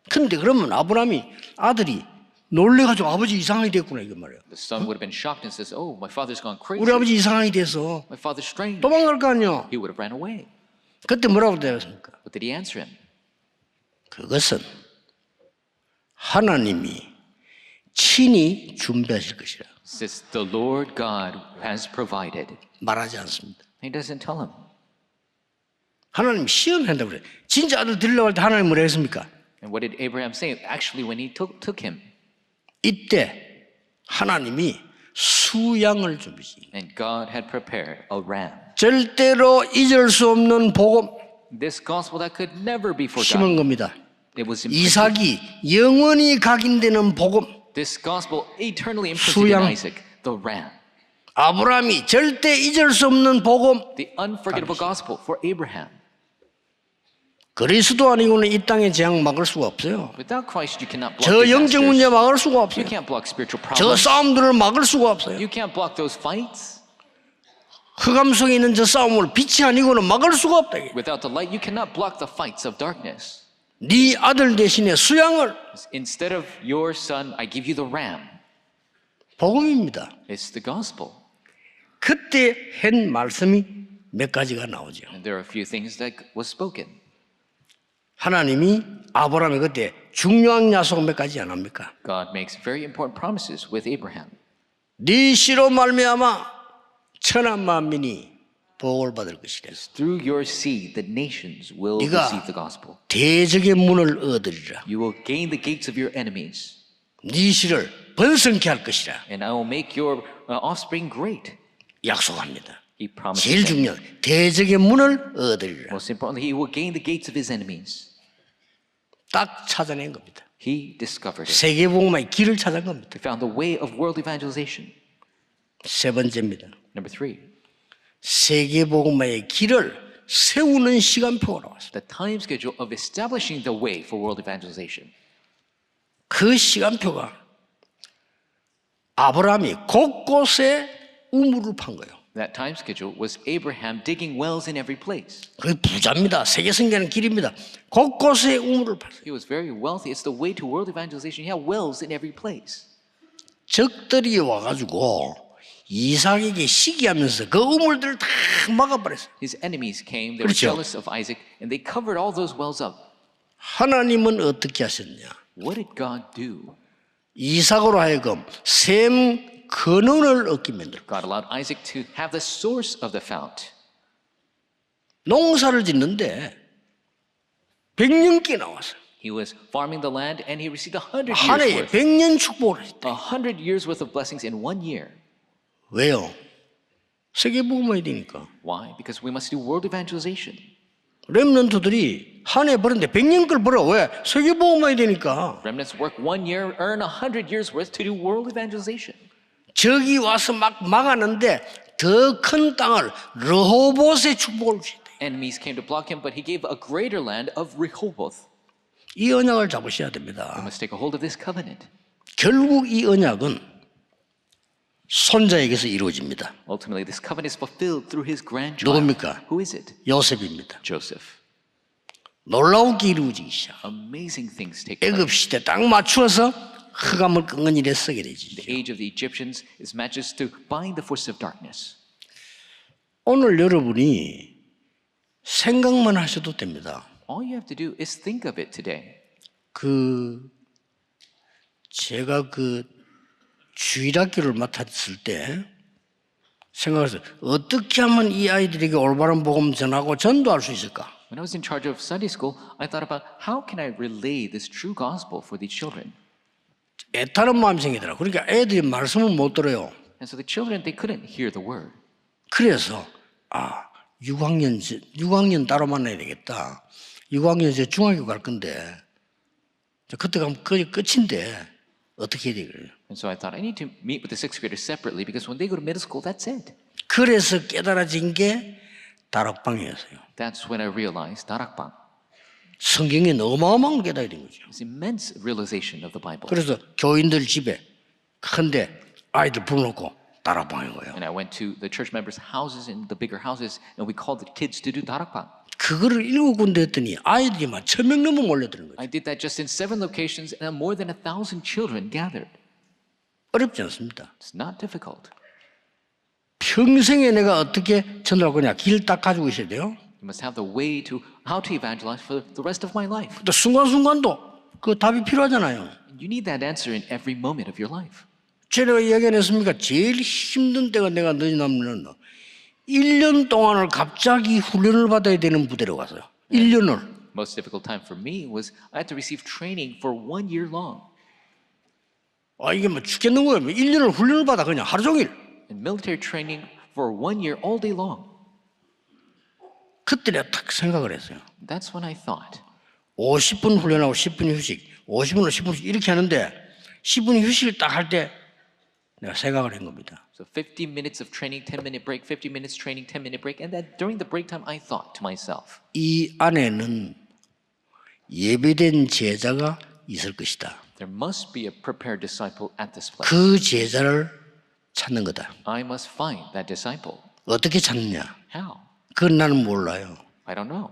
Speaker 4: 근데 그러면 아브라함이 아들이 놀래가지고 아버지 이상하게 됐구나 이거 말이에요.
Speaker 2: The son would have been shocked and says, "Oh, my father's gone crazy.
Speaker 4: 우리 아버지 이상하게 돼서
Speaker 2: My father's strange."
Speaker 4: 도망갈 거 아니야.
Speaker 2: He would have ran away.
Speaker 4: 그때 뭐라고 대답했습니까?
Speaker 2: What did he answer him?
Speaker 4: 그것은 하나님이 친히 준비하실 것이라
Speaker 2: Says the Lord God has provided.
Speaker 4: 말하지 않습니다.
Speaker 2: He doesn't tell him.
Speaker 4: 하나님 시험한다고 그래. 진짜 아들 들려고 할 때 하나님 뭐라 했습니까?
Speaker 2: And what did Abraham say? Actually, when he took him,
Speaker 4: 이때 하나님이 수양을 준비시.
Speaker 2: and God had prepared a ram.
Speaker 4: 절대로 잊을 수 없는 복음
Speaker 2: This gospel that could never be
Speaker 4: 심은
Speaker 2: forgotten.
Speaker 4: 겁니다.
Speaker 2: It was imprinted.
Speaker 4: 이삭이 영원히 각인되는 복음.
Speaker 2: This gospel eternally imprinted
Speaker 4: 수양.
Speaker 2: in Isaac, the ram.
Speaker 4: 아브라함이 절대 잊을 수 없는 복음.
Speaker 2: The unforgettable gospel for Abraham.
Speaker 4: 그리스도 아니고는 이 땅의 재앙 막을 수가 없어요.
Speaker 2: Without Christ, you cannot block
Speaker 4: 저 영적 문제
Speaker 2: disasters.
Speaker 4: 막을 수가
Speaker 2: You
Speaker 4: 없어요.
Speaker 2: can't block spiritual
Speaker 4: 저
Speaker 2: problems.
Speaker 4: 싸움들을 막을 수가 없어요.
Speaker 2: You can't block those fights.
Speaker 4: 흑암 속에 있는 저 싸움을 빛이 아니고는 막을 수가 없다.
Speaker 2: Without the light, you cannot block the fights of darkness.
Speaker 4: 네 아들 대신에 수양을
Speaker 2: Instead of your son, I give you the ram.
Speaker 4: 복음입니다.
Speaker 2: It's the gospel.
Speaker 4: 그때 한 말씀이 몇 가지가 나오죠.
Speaker 2: And there are a few things that was spoken.
Speaker 4: 하나님이 아브라함이 그때 중요한 약속 몇 가지 안 합니까?
Speaker 2: God makes very important promises with Abraham.
Speaker 4: 네 씨로 말미암아 천한 만민이 복을 받을 것이라.
Speaker 2: Through your seed, the nations will
Speaker 4: 네가
Speaker 2: receive the gospel.
Speaker 4: 대적의 문을 얻으리라.
Speaker 2: You will gain the gates of your enemies,
Speaker 4: 네 씨를 번성케 할 것이라.
Speaker 2: and I will make your offspring great.
Speaker 4: 약속합니다.
Speaker 2: He promises
Speaker 4: 제일
Speaker 2: that.
Speaker 4: 중요한 대적의 문을 얻으리라.
Speaker 2: Most importantly, he will gain the gates of his enemies.
Speaker 4: 딱 찾아낸 겁니다.
Speaker 2: He discovered it.
Speaker 4: 세계복음화의 길을 찾은 겁니다.
Speaker 2: He found the way of world evangelization.
Speaker 4: 세 번째입니다.
Speaker 2: Number 3,
Speaker 4: 세계복음화의 길을 세우는 시간표가 나왔습니다.
Speaker 2: the time schedule of establishing the way for world evangelization.
Speaker 4: 그 시간표가 아브라함이 곳곳에 우물을 판 거예요.
Speaker 2: That time schedule was Abraham digging wells in every place.
Speaker 4: 그게 부자입니다. 세계 성계는 길입니다. 곳곳에 우물을 팠어요.
Speaker 2: He was very wealthy. It's the way to world evangelization. He had wells in every place.
Speaker 4: 적들이 와가지고 이삭에게 시기하면서 그 우물들을 다 막아버렸어요.
Speaker 2: His enemies came. They were
Speaker 4: 그렇죠.
Speaker 2: jealous of Isaac, and they covered all those wells up.
Speaker 4: 하나님은 어떻게 하셨냐?
Speaker 2: What did God do?
Speaker 4: 이삭으로 하여금 샘 근원을 얻게 만들어.
Speaker 2: God allowed Isaac to have the source of the fount.
Speaker 4: 농사를 짓는데 100년께 나왔어요.
Speaker 2: He was farming the land, and he received 100
Speaker 4: 한
Speaker 2: years
Speaker 4: 해에
Speaker 2: worth.
Speaker 4: 100년 축복을 했대.
Speaker 2: 100 years worth of blessings in 1 year.
Speaker 4: 왜요? 세계복음화해야 되니까.
Speaker 2: Why? Because we must do world evangelization.
Speaker 4: 렘넌트들이 한 해 벌었는데 100년 걸 벌어. 왜? 세계복음화해야 되니까.
Speaker 2: Remnants work 1 year, earn 100 years worth to do world evangelization.
Speaker 4: 적이 와서 막 막았는데 더 큰 땅을 르호봇의 축복을 주셨대.
Speaker 2: Enemies came to block him, but he gave a greater land of Rehoboth.
Speaker 4: 이 언약을 잡으셔야
Speaker 2: We
Speaker 4: 됩니다.
Speaker 2: must take a hold of this covenant.
Speaker 4: 결국 이 언약은 손자에게서 이루어집니다.
Speaker 2: Ultimately, this covenant is fulfilled through his grandchild.
Speaker 4: 누굽니까?
Speaker 2: Who is it?
Speaker 4: 요셉입니다.
Speaker 2: Joseph.
Speaker 4: 놀라우게 이루어지기 시작.
Speaker 2: Amazing things take place.
Speaker 4: 애굽 시대 딱 맞추어서 흑암을 끈끈이 쓰게 되지.
Speaker 2: The age of the Egyptians is matches to bind the forces of darkness.
Speaker 4: 오늘 여러분이 생각만 하셔도 됩니다.
Speaker 2: All you have to do is think of it today.
Speaker 4: 그 제가 그 주일학교를 맡았을 때 생각해서 어떻게 하면 이 아이들에게 올바른 복음 전하고 전도할 수 있을까?
Speaker 2: When I was in charge of Sunday school, I thought about how can I relay this true gospel for these children.
Speaker 4: 애타는 마음이 생기더라고요. 그러니까 애들이 말씀을 못 들어요.
Speaker 2: And so the children, they couldn't hear the word.
Speaker 4: 그래서 6학년 따로 만나야 되겠다. 6학년 이제 중학교 갈 건데 그때 가면 거의 끝인데 어떻게 해야 되겠어요?
Speaker 2: And so I thought I need to meet with the sixth graders separately because when they go to middle school, that's it.
Speaker 4: 그래서 깨달아진 게 다락방이었어요.
Speaker 2: That's when I realized 다락방.
Speaker 4: 성경에 어마어마한 걸 깨달아야 된 거죠.
Speaker 2: This immense realization of the Bible.
Speaker 4: 그래서 교인들 집에 큰데 아이들 불러놓고 다락방인 거예요.
Speaker 2: And I went to the church members' houses in the bigger houses, and we called the kids to do 다락방.
Speaker 4: 그거를 7군데 했더니 아이들이 막 1,000명 넘어 몰려드는 거죠.
Speaker 2: I did that just in 7 locations, and more than 1,000 children gathered.
Speaker 4: 어렵지 않습니다.
Speaker 2: It's not difficult.
Speaker 4: 평생에 내가 어떻게 전도할 거냐 길 딱 가지고 있어야 돼요.
Speaker 2: You must have the way to how to evangelize for the rest of my life.
Speaker 4: 또 순간순간도 그 답이 필요하잖아요.
Speaker 2: You need that answer in every moment of your life.
Speaker 4: 제가 이야기 안 했습니까? 제일 힘든 때가 내가 너희나면 1년 동안을 갑자기 훈련을 받아야 되는 부대로 갔어요. 1년을.
Speaker 2: Most difficult time for me was I had to receive training for 1 year long.
Speaker 4: 이게 뭐 죽겠는 거예요. 1년을 훈련을 받아 그냥 하루 종일.
Speaker 2: And military training for 1 year all day long.
Speaker 4: 그때 내가 딱 생각을 했어요.
Speaker 2: That's when I thought.
Speaker 4: 50분 훈련하고 10분 휴식, 50분으로 10분씩 이렇게 하는데 10분 휴식을 딱 할 때 내가 생각을 한 겁니다.
Speaker 2: So 50 minutes of training, 10-minute break, 50 minutes training, 10-minute break. And then during the break time, I thought to myself,
Speaker 4: 이 안에는 예배된 제자가 있을 것이다.
Speaker 2: there must be a prepared disciple at this place.
Speaker 4: 그 제자를 찾는 거다.
Speaker 2: I must find that disciple.
Speaker 4: 어떻게 찾느냐?
Speaker 2: How?
Speaker 4: 그건 나는 몰라요.
Speaker 2: I don't know.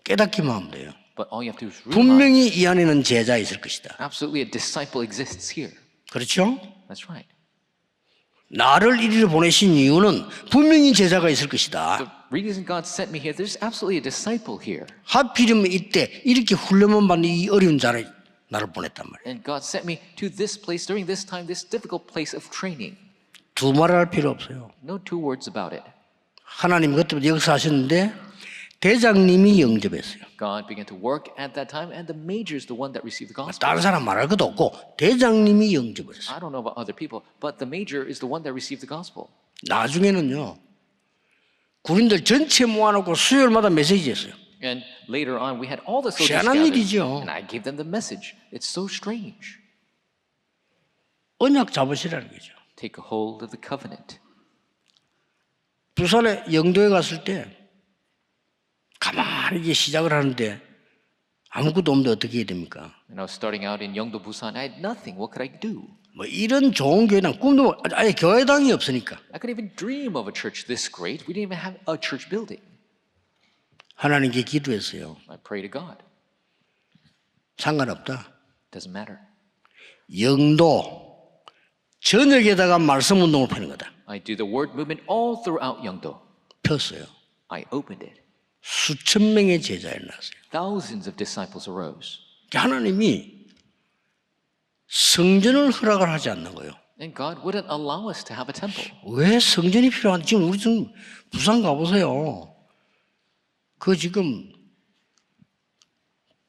Speaker 4: 깨닫기만 하면 돼요.
Speaker 2: But all you have to do is realize
Speaker 4: 분명히 이 안에는 제자 있을 것이다.
Speaker 2: absolutely a disciple exists here.
Speaker 4: 그렇죠?
Speaker 2: That's right.
Speaker 4: 나를 이리로 보내신 이유는 분명히 제자가 있을 것이다.
Speaker 2: The reason God sent me here, there's absolutely a disciple here.
Speaker 4: 하필이면 이때 이렇게 훈련만 받는 이 어려운 자를 나를 보냈단 말이에요.
Speaker 2: And God sent me to this place during this time, this difficult place of training.
Speaker 4: 두말을 할 필요 없어요.
Speaker 2: No two words about it.
Speaker 4: 하나님 그때부터 역사하셨는데 대장님이 영접했어요.
Speaker 2: God began to work at that time, and the major is the one that received the gospel.
Speaker 4: 다른 사람 말할 것도 없고 대장님이 영접을 했어요.
Speaker 2: I don't know about other people, but the major is the one that received the gospel.
Speaker 4: 나중에는요. 군인들 전체 모아놓고 수요일마다 메시지 했어요.
Speaker 2: And later on, we had all the soldiers
Speaker 4: 희한한
Speaker 2: gathered,
Speaker 4: 일이죠.
Speaker 2: and I gave them the message. It's so strange.
Speaker 4: 언약 잡으시라는 거죠.
Speaker 2: Take a hold of the covenant.
Speaker 4: 부산에 영도에 갔을 때 가만히 이제 시작을 하는데 아무것도 없는데 어떻게 해야 됩니까?
Speaker 2: When I was starting out in Yeongdo, Busan, I had nothing. What could I do?
Speaker 4: 뭐 이런 좋은 교회당 꿈도 아예 교회당이 없으니까
Speaker 2: I couldn't even dream of a church this great. We didn't even have a church building.
Speaker 4: 하나님께 기도했어요.
Speaker 2: I pray to God.
Speaker 4: 상관없다.
Speaker 2: Doesn't matter.
Speaker 4: 영도 전역에다가 말씀 운동을 펴는 거다.
Speaker 2: I do the word movement all throughout Yeongdo.
Speaker 4: 폈어요.
Speaker 2: I opened it.
Speaker 4: 수천 명의 제자를 낳았어요.
Speaker 2: Thousands of disciples arose.
Speaker 4: 하나님이 성전을 허락을 하지 않는 거예요.
Speaker 2: And God wouldn't allow us to have a temple.
Speaker 4: 왜 성전이 필요한지 지금 우리 지금 부산 가보세요. 그 지금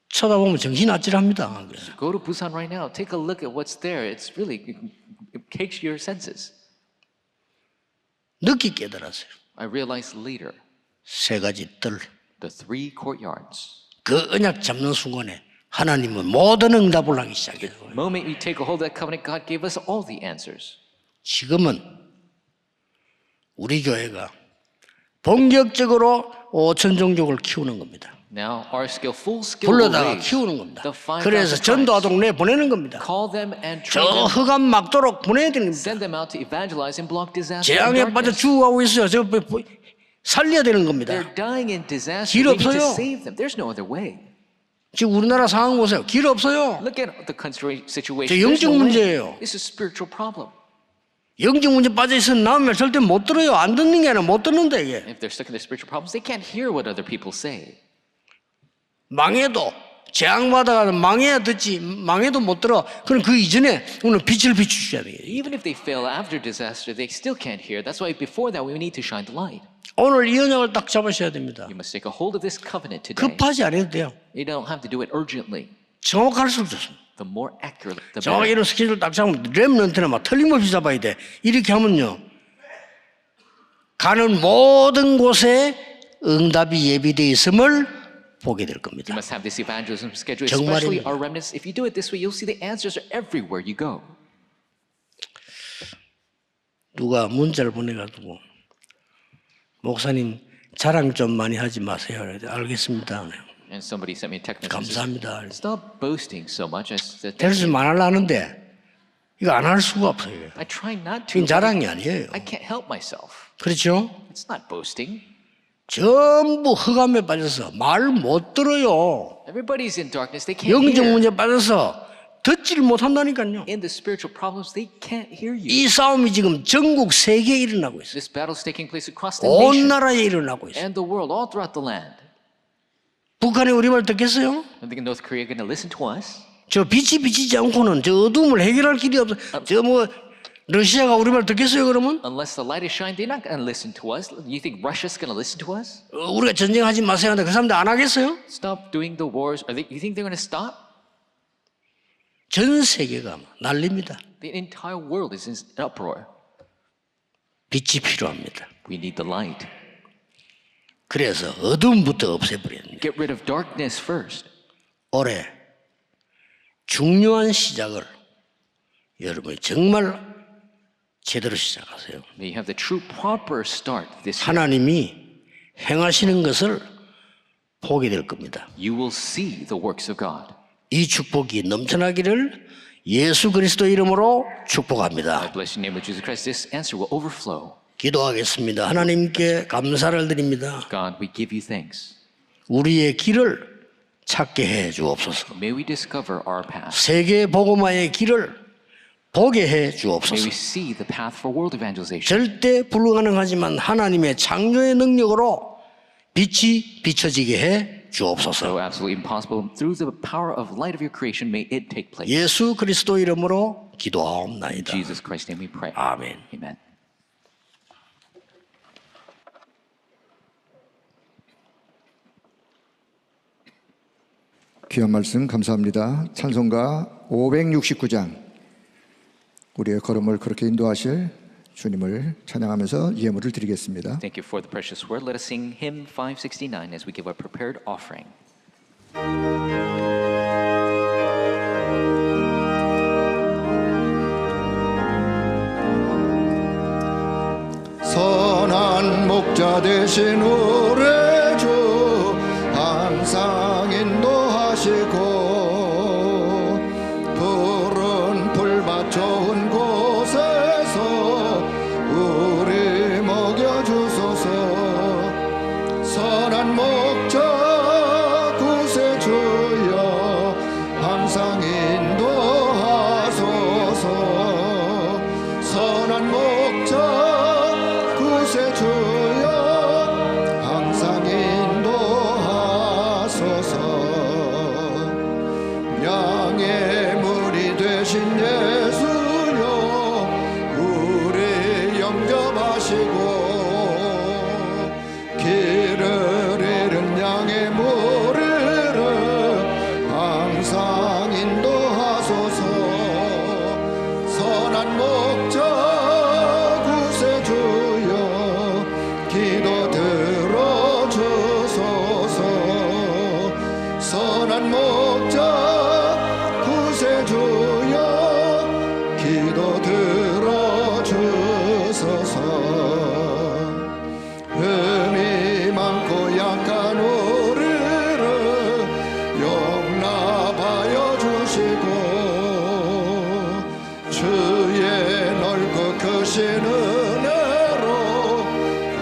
Speaker 4: 쳐다보면 정신 아찔합니다.
Speaker 2: Go to Busan right now. Take a look at what's there. It's really, it takes your senses.
Speaker 4: 늦게 깨달았어요.
Speaker 2: I realized later,
Speaker 4: 세 가지 뜰.
Speaker 2: the 3 courtyards.
Speaker 4: 그 언약 잡는 순간에 하나님은 모든 응답을 하기 시작해요.
Speaker 2: The moment we take a hold of that covenant, God gave us all the answers.
Speaker 4: 지금은 우리 교회가 본격적으로 5천 종족을 키우는 겁니다.
Speaker 2: Now, our skill, full skill,
Speaker 4: 불러다가 키우는 겁니다.
Speaker 2: the 5,000
Speaker 4: 그래서 전도하도록 내 보내는 겁니다.
Speaker 2: call them and
Speaker 4: 저
Speaker 2: train them,
Speaker 4: 흑암 막도록 보내야 되는 겁니다.
Speaker 2: send them out to evangelize and block disaster.
Speaker 4: 재앙에
Speaker 2: and
Speaker 4: 빠져
Speaker 2: darkness.
Speaker 4: 죽어가고 있어요. 저 살려야 되는 겁니다.
Speaker 2: They're dying in disaster.
Speaker 4: 길
Speaker 2: We need to
Speaker 4: 없어요.
Speaker 2: save them. There's no other way.
Speaker 4: 지금 우리나라 상황 보세요. 길 없어요.
Speaker 2: Look at the country situation.
Speaker 4: 저
Speaker 2: There's
Speaker 4: 영적
Speaker 2: no way.
Speaker 4: 문제예요.
Speaker 2: This is a spiritual problem.
Speaker 4: 영적 문제 빠져 있으면 남의 말 절대 못 들어요. 안 듣는 게 아니라 못 듣는다 이게.
Speaker 2: If they're stuck in their spiritual problems, they can't hear what other people say.
Speaker 4: 망해도 재앙받아가 망해야 듣지 망해도 못 들어. 그럼 그 이전에 오늘 빛을 비추셔야 돼요.
Speaker 2: Even if they fail after disaster, they still can't hear. That's why before that, we need to shine the light.
Speaker 4: 오늘 이 언약을 딱 잡으셔야 됩니다.
Speaker 2: You must take a hold of this covenant today.
Speaker 4: 급하지 않아도 돼요.
Speaker 2: You don't have to do it urgently.
Speaker 4: 정확할수록 좋습니다.
Speaker 2: The more accurate, the
Speaker 4: 정확히
Speaker 2: better.
Speaker 4: 이런 스케줄 딱 잡으면 렘넌트는 막 틀림없이 잡아야 돼. 이렇게 하면요. 가는 모든 곳에 응답이 예비되어 있음을 보게 될 겁니다.
Speaker 2: You must have this evangelism schedule,
Speaker 4: 정말입니다.
Speaker 2: especially our remnants. If you do it this way, you'll see the answers are everywhere you go.
Speaker 4: 누가 문자를 보내가지고 목사님 자랑 좀 많이 하지 마세요. 알겠습니다.
Speaker 2: And somebody sent me a text message.
Speaker 4: 감사합니다.
Speaker 2: Stop boasting so much.
Speaker 4: 될 수 있으면 안 하려는데 이거 안 할 수가 없어요.
Speaker 2: I try not to.
Speaker 4: 이건 자랑이 아니에요.
Speaker 2: I can't help myself.
Speaker 4: 그렇죠?
Speaker 2: It's not boasting.
Speaker 4: 전부 흑암에 빠져서 말 못 들어요.
Speaker 2: Everybody's in darkness. They can't
Speaker 4: 영적
Speaker 2: hear.
Speaker 4: 문제에 빠져서 듣지를 못한다니까요.
Speaker 2: In the spiritual problems, they can't hear you.
Speaker 4: 이 싸움이 지금 전국 세계에 일어나고 있어요.
Speaker 2: This battle's taking place across the
Speaker 4: 온
Speaker 2: nation
Speaker 4: 나라에 일어나고 있어요.
Speaker 2: and the world, all throughout the land.
Speaker 4: 북한이 우리 말 듣겠어요?
Speaker 2: I think North Korea going to listen to us.
Speaker 4: 저 빛이 비치지 않고는 저 어둠을 해결할 길이 없어. 저 뭐 러시아가 우리 말 듣겠어요 그러면?
Speaker 2: Unless the light is shining, they're not going to listen to us. You think Russia's going to listen to us?
Speaker 4: 우리가 전쟁하지 마세요 하는데 그 사람들 안 하겠어요?
Speaker 2: Stop doing the wars. You think they're going to stop?
Speaker 4: 전 세계가 난립니다.
Speaker 2: The entire world is in uproar.
Speaker 4: 빛이 필요합니다.
Speaker 2: We need the light.
Speaker 4: 그래서 어둠부터 없애버려야 합니다.
Speaker 2: Get rid of darkness first.
Speaker 4: 올해 중요한 시작을 여러분이 정말 제대로 시작하세요.
Speaker 2: May you have the true proper start this year.
Speaker 4: 하나님이 행하시는 것을 보게 될 겁니다.
Speaker 2: You will see the works of God.
Speaker 4: 이 축복이 넘쳐나기를 예수 그리스도 이름으로
Speaker 2: I
Speaker 4: 축복합니다.
Speaker 2: bless you in the name of Jesus Christ. This answer will overflow.
Speaker 4: 기도하겠습니다. 하나님께 감사를 드립니다.
Speaker 2: God, we give you thanks.
Speaker 4: 우리의 길을 찾게 해 주옵소서.
Speaker 2: May we discover our path.
Speaker 4: 세계 복음화의 길을 보게 해
Speaker 2: May
Speaker 4: 주옵소서.
Speaker 2: we see the path for world evangelization.
Speaker 4: 절대 불가능하지만 하나님의 창조의 능력으로 빛이 비춰지게 해 주옵소서.
Speaker 2: So absolutely impossible. Through the power of light of your creation, may it take place.
Speaker 4: 예수 그리스도 이름으로
Speaker 2: In
Speaker 4: 기도하옵나이다.
Speaker 2: Jesus Christ's name we pray.
Speaker 4: 아멘.
Speaker 2: Amen.
Speaker 1: 귀한 말씀 감사합니다. 찬송가 569장 우리의 걸음을 그렇게 인도하실 주님을 찬양하면서 예물을 드리겠습니다.
Speaker 2: Thank you for the precious word. Let us sing hymn 569 as we give our prepared offering.
Speaker 1: 선한 목자 되신 우리 주 항상 인도하시고 푸른 풀밭 좋은 곳에서 우리 먹여주소서. 선한 목자 구세주여 항상 인도하소서. 선한 목자 구세주여 항상 인도하소서. 양의 물이 되신 예수여 우리 영접하시고 길을 잃은 양의 물을 항상 인도하소서. 선한 목자 구세주여 기도 들어주소서. 선한 목자 구세주여 기도 들어주소서. 흠이 많고 약한 우리를 용납하여 주시고 주의 넓고 크신 은혜로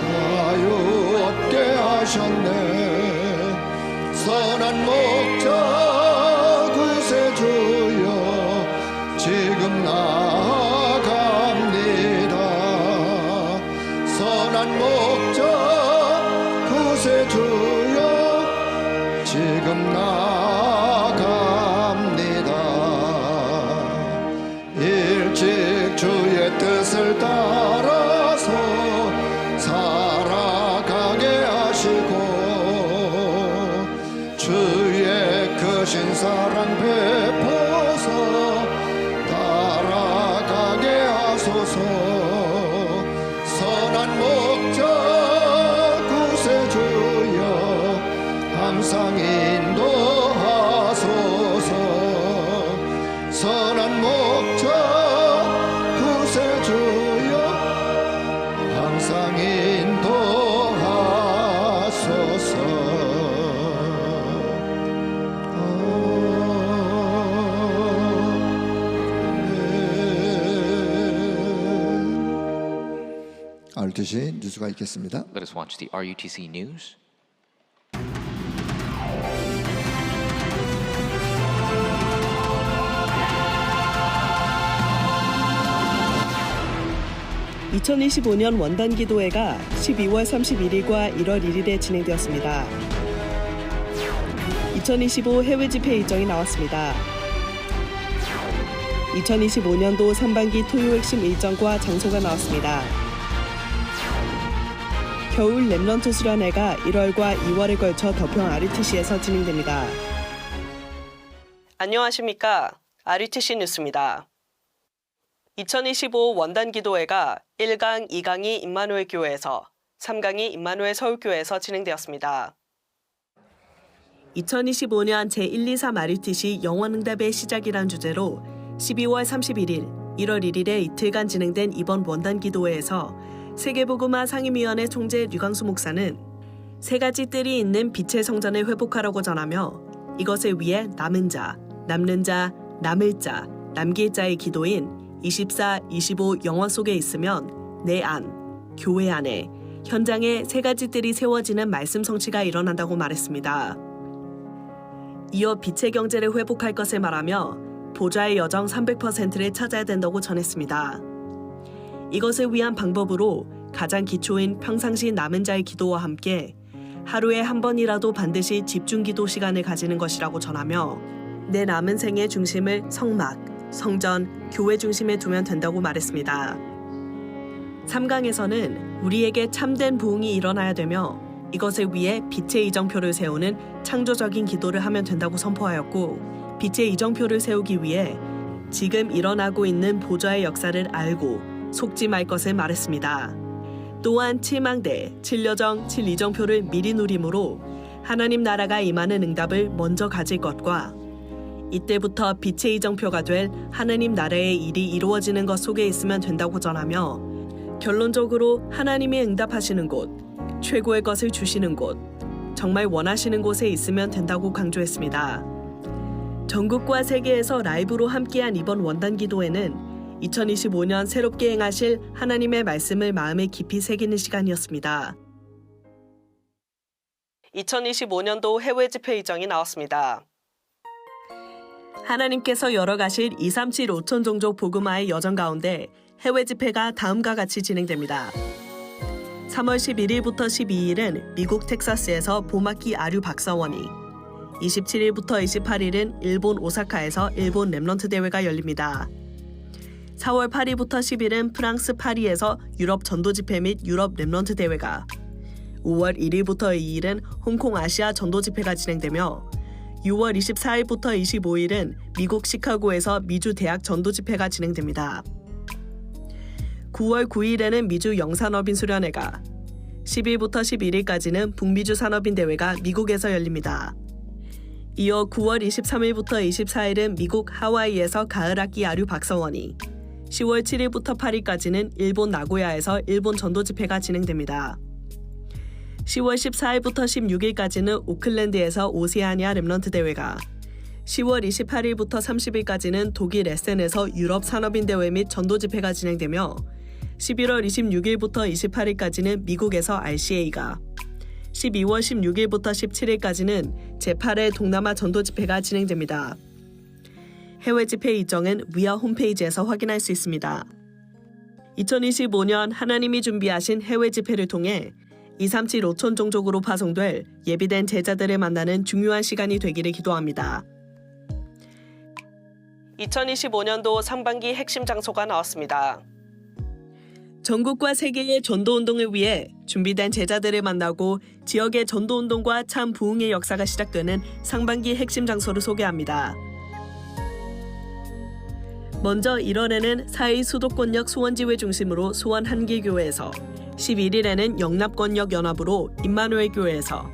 Speaker 1: 자유 얻게 하셨네. 선한 목자 구세주여 지금 나아갑니다. 선한 목자 구세주여 지금 나아갑니다. 길을 따라서 살아가게 하시고 주의 크신 사랑 베푸서 따라가게 하소서. 선한 목자 구세주여 항상 인도하소서. 선한 목자 구세주여 항상 인도하소서. RUTC 뉴스가 있겠습니다.
Speaker 2: Let us watch the RUTC News.
Speaker 5: (2025년) 원단 기도회가 12월 31일과 1월 1일에 진행되었습니다. 2025 해외 집회 일정이 나왔습니다. 2025년도 상반기 토요 핵심 일정과 장소가 나왔습니다. 겨울 렘넌트 수련회가 1월과 2월에 걸쳐 덕평 RUTC에서 진행됩니다. 안녕하십니까? RUTC 뉴스입니다. 2025 원단 기도회가 1강, 2강이 임마누엘 교회에서, 3강이 임마누엘 서울교회에서 진행되었습니다. 2025년 제123 RUTC 영원응답의 시작이란 주제로 12월 31일, 1월 1일에 이틀간 진행된 이번 원단 기도회에서 세계복음화 상임위원회 총재 류광수 목사는 세 가지 뜰이 있는 빛의 성전을 회복하라고 전하며 이것을 위해 남은 자, 남는 자, 남을 자, 남길 자의 기도인 24, 25 영원 속에 있으면 내 안, 교회 안에, 현장에 세 가지 뜰이 세워지는 말씀 성취가 일어난다고 말했습니다. 이어 빛의 경제를 회복할 것을 말하며 보좌의 여정 300%를 찾아야 된다고 전했습니다. 이것을 위한 방법으로 가장 기초인 평상시 남은 자의 기도와 함께 하루에 한 번이라도 반드시 집중 기도 시간을 가지는 것이라고 전하며 내 남은 생의 중심을 성막, 성전, 교회 중심에 두면 된다고 말했습니다. 3강에서는 우리에게 참된 부흥이 일어나야 되며 이것을 위해 빛의 이정표를 세우는 창조적인 기도를 하면 된다고 선포하였고 빛의 이정표를 세우기 위해 지금 일어나고 있는 보좌의 역사를 알고 속지 말 것을 말했습니다. 또한 7망대, 7여정, 7이정표를 미리 누림으로 하나님 나라가 임하는 응답을 먼저 가질 것과 이때부터 빛의 이정표가 될 하나님 나라의 일이 이루어지는 것 속에 있으면 된다고 전하며 결론적으로 하나님이 응답하시는 곳, 최고의 것을 주시는 곳, 정말 원하시는 곳에 있으면 된다고 강조했습니다. 전국과 세계에서 라이브로 함께한 이번 원단 기도회는 2025년 새롭게 행하실 하나님의 말씀을 마음에 깊이 새기는 시간이었습니다. 2025년도 해외 집회 일정이 나왔습니다. 하나님께서 열어가실 237 5천 종족 복음화의 여정 가운데 해외 집회가 다음과 같이 진행됩니다. 3월 11일부터 12일은 미국 텍사스에서 봄학기 아류 박사원이, 27일부터 28일은 일본 오사카에서 일본 렘넌트 대회가 열립니다. 4월 8일부터 10일은 프랑스 파리에서 유럽 전도 집회 및 유럽 렘넌트 대회가, 5월 1일부터 2일은 홍콩 아시아 전도 집회가 진행되며 6월 24일부터 25일은 미국 시카고에서 미주 대학 전도 집회가 진행됩니다. 9월 9일에는 미주 영산업인 수련회가, 10일부터 11일까지는 북미주 산업인 대회가 미국에서 열립니다. 이어 9월 23일부터 24일은 미국 하와이에서 가을학기 아류 박사원이, 10월 7일부터 8일까지는 일본 나고야에서 일본 전도 집회가 진행됩니다. 10월 14일부터 16일까지는 오클랜드에서 오세아니아 렘넌트 대회가, 10월 28일부터 30일까지는 독일 에센에서 유럽 산업인 대회 및 전도 집회가 진행되며 11월 26일부터 28일까지는 미국에서 RCA가, 12월 16일부터 17일까지는 제8회 동남아 전도 집회가 진행됩니다. 해외 집회 일정은 위아 홈페이지에서 확인할 수 있습니다. 2025년 하나님이 준비하신 해외 집회를 통해 237 5천 종족으로 파송될 예비된 제자들을 만나는 중요한 시간이 되기를 기도합니다. 2025년도 상반기 핵심 장소가 나왔습니다. 전국과 세계의 전도운동을 위해 준비된 제자들을 만나고 지역의 전도운동과 참 부흥의 역사가 시작되는 상반기 핵심 장소를 소개합니다. 먼저 1월에는 4일 수도권역 수원지회 중심으로 수원 한길교회에서, 11일에는 영남권역 연합으로 임마누엘 교회에서,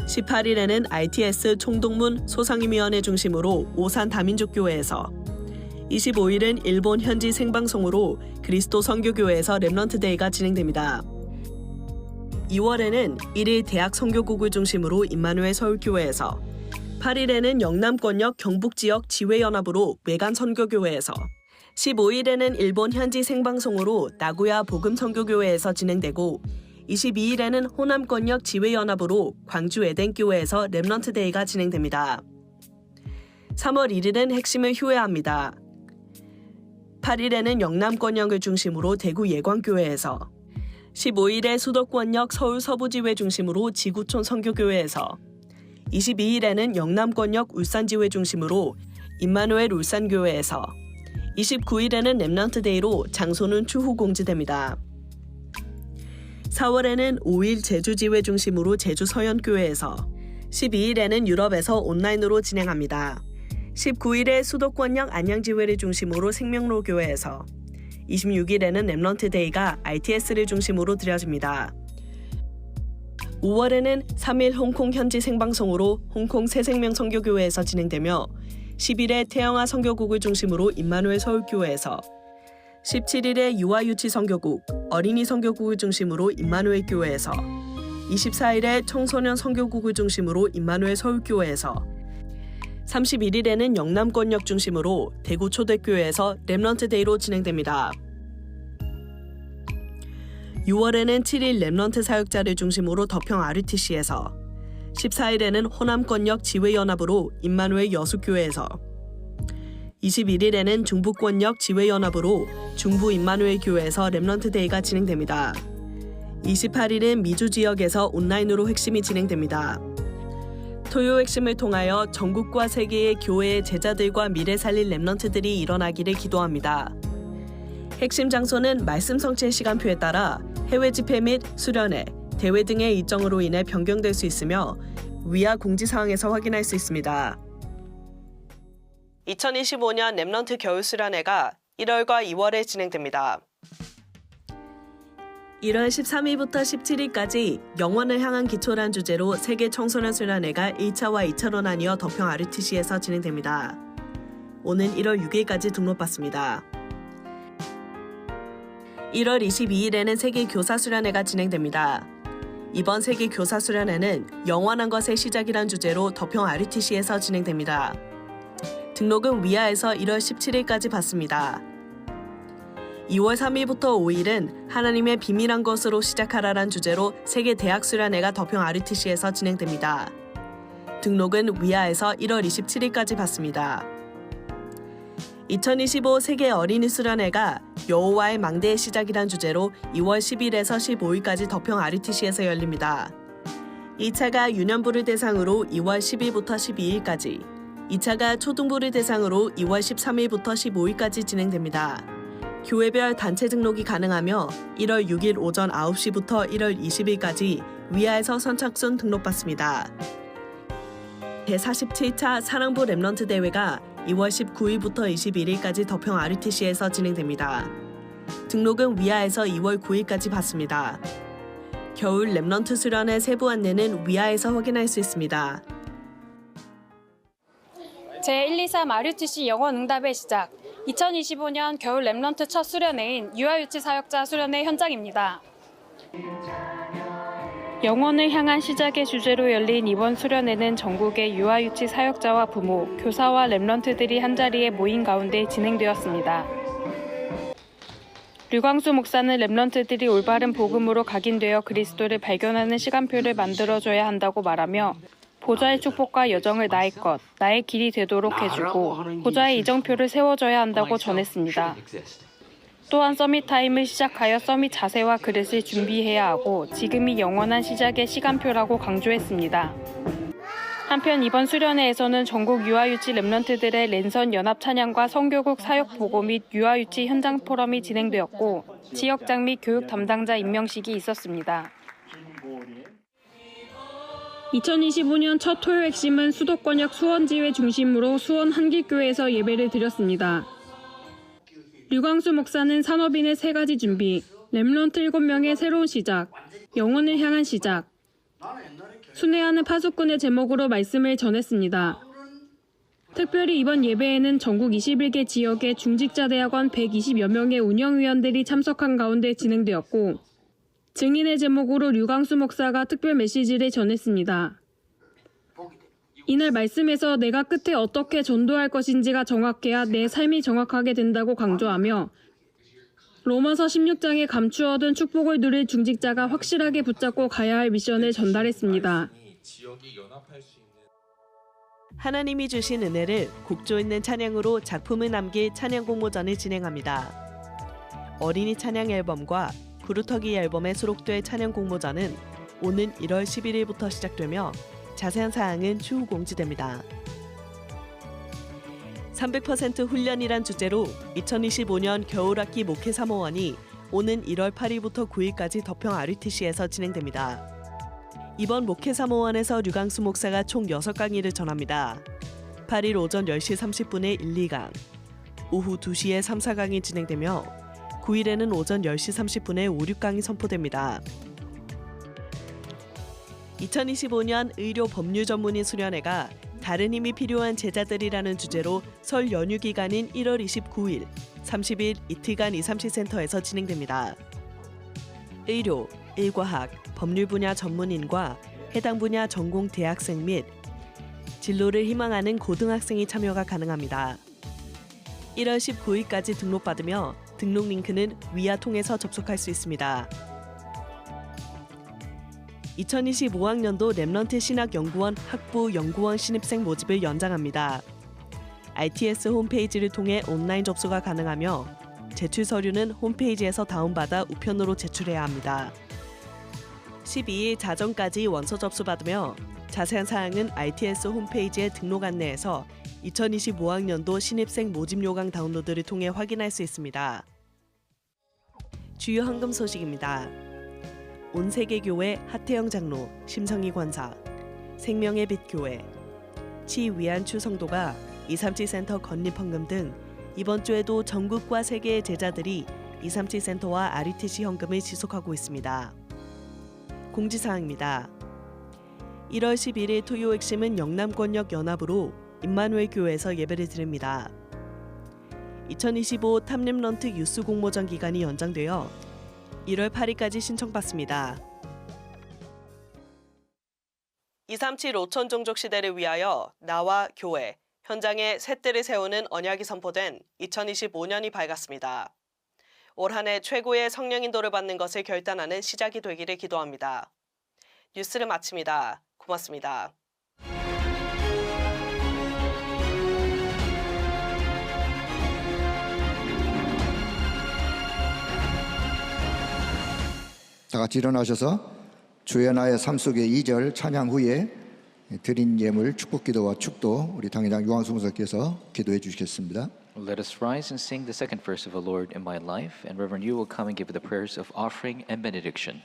Speaker 5: 18일에는 RTS 총동문 소상임위원회 중심으로 오산 다민족교회에서, 25일은 일본 현지 생방송으로 그리스도 선교교회에서 렘넌트데이가 진행됩니다. 2월에는 1일 대학 선교국을 중심으로 임마누엘 서울교회에서, 8일에는 영남권역 경북지역 지회연합으로 외간 선교교회에서, 15일에는 일본 현지 생방송으로 나고야 복음선교교회에서 진행되고, 22일에는 호남권역 지회연합으로 광주 에덴교회에서 렘넌트데이가 진행됩니다. 3월 1일은 핵심을 휴회합니다. 8일에는 영남권역을 중심으로 대구 예광교회에서, 15일에 수도권역 서울 서부지회 중심으로 지구촌 선교교회에서, 22일에는 영남권역 울산지회 중심으로 임마누엘 울산교회에서, 29일에는 렘넌트데이로 장소는 추후 공지됩니다. 4월에는 5일 제주지회 중심으로 제주 서현교회에서, 12일에는 유럽에서 온라인으로 진행합니다. 19일에 수도권역 안양지회를 중심으로 생명로교회에서, 26일에는 렘넌트데이가 RTS를 중심으로 드려집니다. 5월에는 3일 홍콩 현지 생방송으로 홍콩 새생명 선교교회에서 진행되며, 10일에 태영아 선교국을 중심으로 임마누엘 서울교회에서, 17일에 유아유치 선교국, 어린이 선교국을 중심으로 임마누엘 교회에서, 24일에 청소년 선교국을 중심으로 임마누엘 서울교회에서, 31일에는 영남권역 중심으로 대구 초대교회에서 렘넌트데이로 진행됩니다. 6월에는 7일 렘넌트 사역자를 중심으로 덕평 RUTC에서, 14일에는 호남권역 지회연합으로 임마누엘 여수교회에서, 21일에는 중부권역 지회연합으로 중부 임마누엘 교회에서 렘넌트데이가 진행됩니다. 28일은 미주 지역에서 온라인으로 핵심이 진행됩니다. 토요 핵심을 통하여 전국과 세계의 교회의 제자들과 미래 살릴 렘넌트들이 일어나기를 기도합니다. 핵심 장소는 말씀 성취의 시간표에 따라 해외 집회 및 수련회, 대회 등의 일정으로 인해 변경될 수 있으며 위아 공지사항에서 확인할 수 있습니다. 2025년 렘넌트 겨울 수련회가 1월과 2월에 진행됩니다. 1월 13일부터 17일까지 영원을 향한 기초란 주제로 세계 청소년 수련회가 1차와 2차로 나뉘어 덕평 RUTC에서 진행됩니다. 오는 1월 6일까지 등록받습니다. 1월 22일에는 세계 교사 수련회가 진행됩니다. 이번 세계 교사 수련회는 영원한 것의 시작이란 주제로 덕평 RUTC에서 진행됩니다. 등록은 위아에서 1월 17일까지 받습니다. 2월 3일부터 5일은 하나님의 비밀한 것으로 시작하라란 주제로 세계 대학 수련회가 덕평 RUTC에서 진행됩니다. 등록은 위아에서 1월 27일까지 받습니다. 2025 세계 어린이 수련회가 여호와의 망대의 시작이란 주제로 2월 10일에서 15일까지 덕평 RUTC에서 열립니다. 2차가 유년부를 대상으로 2월 10일부터 12일까지, 2차가 초등부를 대상으로 2월 13일부터 15일까지 진행됩니다. 교회별 단체 등록이 가능하며 1월 6일 오전 9시부터 1월 20일까지 위아에서 선착순 등록받습니다. 제47차 사랑부 렘넌트 대회가 2월 19일부터 21일까지 덕평 RUTC에서 진행됩니다. 등록은 위아에서 2월 9일까지 받습니다. 겨울 렘넌트 수련회 세부 안내는 위아에서 확인할 수 있습니다.
Speaker 6: 제123 RUTC 영어응답의 시작 2025년 겨울 렘넌트 첫 수련회인 유아유치 사역자 수련회 현장입니다. 영원을 향한 시작의 주제로 열린 이번 수련회는 전국의 유아유치 사역자와 부모, 교사와 렘넌트들이 한자리에 모인 가운데 진행되었습니다. 류광수 목사는 렘넌트들이 올바른 복음으로 각인되어 그리스도를 발견하는 시간표를 만들어줘야 한다고 말하며 보좌의 축복과 여정을 나의 것, 나의 길이 되도록 해주고 보좌의 이정표를 세워줘야 한다고 전했습니다. 또한 서밋 타임을 시작하여 서밋 자세와 그릇을 준비해야 하고 지금이 영원한 시작의 시간표라고 강조했습니다. 한편 이번 수련회에서는 전국 유아유치 랩런트들의 랜선 연합 찬양과 성교국 사역 보고 및 유아유치 현장 포럼이 진행되었고 지역장 및 교육 담당자 임명식이 있었습니다. 2025년 첫 토요 핵심은 수도권역 수원지회 중심으로 수원 한길교회에서 예배를 드렸습니다. 류광수 목사는 산업인의 3가지 준비, 렘넌트 7명의 새로운 시작, 영혼을 향한 시작, 순회하는 파수꾼의 제목으로 말씀을 전했습니다. 특별히 이번 예배에는 전국 21개 지역의 중직자 대학원 120여 명의 운영위원들이 참석한 가운데 진행되었고 증인의 제목으로 류광수 목사가 특별 메시지를 전했습니다. 이날 말씀에서 내가 끝에 어떻게 전도할 것인지가 정확해야 내 삶이 정확하게 된다고 강조하며 로마서 16장에 감추어둔 축복을 누릴 중직자가 확실하게 붙잡고 가야 할 미션을 전달했습니다.
Speaker 5: 하나님이 주신 은혜를 곡조 있는 찬양으로 작품을 남길 찬양 공모전을 진행합니다. 어린이 찬양 앨범과 구루터기 앨범에 수록될 찬양 공모전은 오는 1월 11일부터 시작되며 자세한 사항은 추후 공지됩니다. 300% 훈련이란 주제로 2025년 겨울학기 목회 사모원이 오는 1월 8일부터 9일까지 덕평 RUTC에서 진행됩니다. 이번 목회 사모원에서 류광수 목사가 총 6강의를 전합니다. 8일 오전 10시 30분에 1, 2강, 오후 2시에 3, 4강이 진행되며 9일에는 오전 10시 30분에 5, 6강이 선포됩니다. 2025년 의료 법률 전문의 수련회가 다른 힘이 필요한 제자들이라는 주제로 설 연휴 기간인 1월 29일, 30일 이틀간 237센터에서 진행됩니다. 의료, 일과학, 법률 분야 전문인과 해당 분야 전공 대학생 및 진로를 희망하는 고등학생이 참여가 가능합니다. 1월 19일까지 등록받으며 등록 링크는 위아 통해서 접속할 수 있습니다. 2025학년도 렘넌트 신학연구원 학부 연구원 신입생 모집을 연장합니다. RTS 홈페이지를 통해 온라인 접수가 가능하며 제출 서류는 홈페이지에서 다운받아 우편으로 제출해야 합니다. 12일 자정까지 원서 접수받으며 자세한 사항은 RTS 홈페이지의 등록 안내에서 2025학년도 신입생 모집 요강 다운로드를 통해 확인할 수 있습니다. 주요 헌금 소식입니다. 온세계교회 하태영 장로, 심성희 권사, 생명의 빛 교회, 치위안추 성도가 237센터 건립 헌금 등 이번 주에도 전국과 세계의 제자들이 237센터와 RUTC 헌금을 지속하고 있습니다. 공지사항입니다. 1월 11일 토요 핵심은 영남권역 연합으로 임마누엘 교회에서 예배를 드립니다. 2025 탑렘넌트 유스 공모전 기간이 연장되어 1월 8일까지 신청받습니다. 237 5천 종족 시대를 위하여 나와 교회, 현장에 셋들을 세우는 언약이 선포된 2025년이 밝았습니다. 올 한 해 최고의 성령 인도를 받는 것을 결단하는 시작이 되기를 기도합니다. 뉴스를 마칩니다. 고맙습니다.
Speaker 1: 다 같이 일어나셔서 주의 나의 삶 속의 2절 찬양 후에 드린 예물 축복기도와 축도 우리 당회장 유광수 목사께서 기도해 주시겠습니다.
Speaker 2: Let us rise and sing the second verse of the Lord in my life, and Reverend Yu will come and give the prayers of offering and benediction.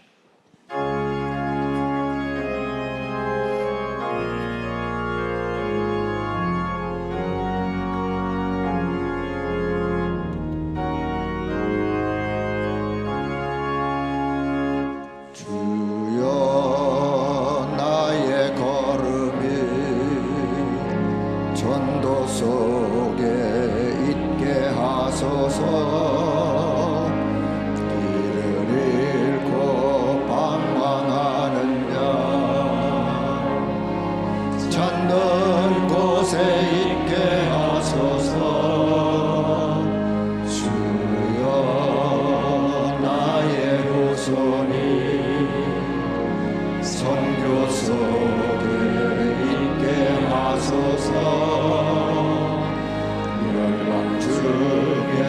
Speaker 1: 전도 속에 있게 하소서. 길을 잃고 방황하는 자 찾는 곳에 있게 하소서. 주여 나의 후손이 선교 속에 있게 하소서. 멸망 중에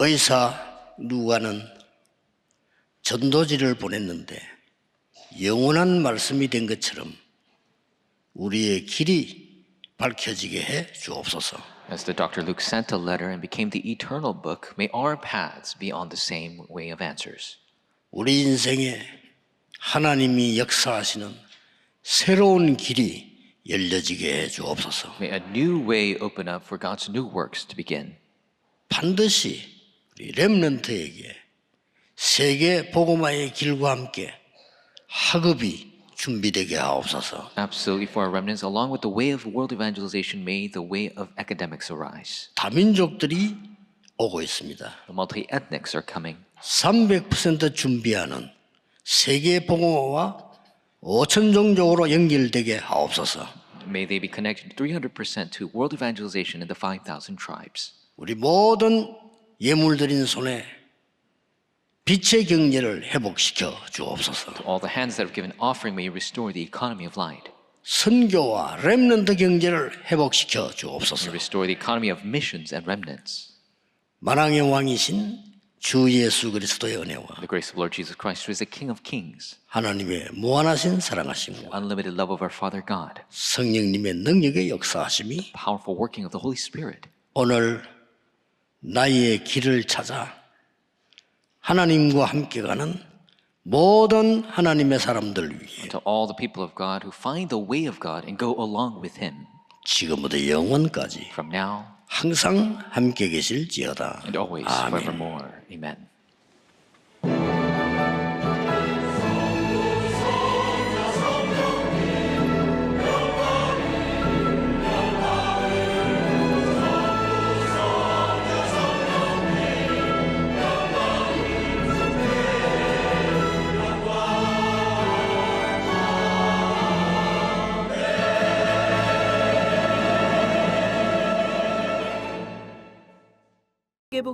Speaker 4: 의사 누가는 전도지를 보냈는데 영원한 말씀이 된 것처럼 우리의 길이 밝혀지게 해 주옵소서.
Speaker 2: As the Dr. Luke sent a letter and became the eternal book, may our paths be on the same way of answers.
Speaker 4: 우리 인생에 하나님이 역사하시는 새로운 길이 열려지게 해 주옵소서.
Speaker 2: May a new way open up for God's new works to begin.
Speaker 4: 반드시 우리 렘넌트에게 세계 복음화의 길과 함께 학업이 준비되게 하옵소서.
Speaker 2: Absolutely, for our remnants, along with the way of world evangelization, may the way of academics arise.
Speaker 4: 다민족들이 오고 있습니다.
Speaker 2: The multi-ethnics are coming.
Speaker 4: 300% 준비하는 세계 복음화와 5천 종족으로 연결되게 하옵소서.
Speaker 2: May they be connected 300% to world evangelization in the 5,000 tribes.
Speaker 4: 우리 모든 예물드린 손에 빛의 경제를 회복시켜 주옵소서.
Speaker 2: To all the hands that have given offering, may you restore the economy of light.
Speaker 4: 선교와 렘넌트 경제를 회복시켜
Speaker 2: May
Speaker 4: 주옵소서.
Speaker 2: you restore the economy of missions and remnants.
Speaker 4: 만왕의 왕이신 주 예수 그리스도의 은혜와
Speaker 2: The grace of Lord Jesus Christ, who is the King of Kings,
Speaker 4: 하나님의 무한하신 사랑하심과
Speaker 2: unlimited love of our Father God,
Speaker 4: 성령님의 능력의 역사하심이
Speaker 2: powerful working of the Holy Spirit,
Speaker 4: 오늘 나의 길을 찾아 하나님과 함께 가는 모든 하나님의 사람들 위해
Speaker 2: to all the people of God who find the way of God and go along with Him,
Speaker 4: 지금부터 영원까지
Speaker 2: from now
Speaker 4: 항상 함께 계실지어다.
Speaker 2: and always,
Speaker 4: 아멘.
Speaker 2: forevermore. Amen.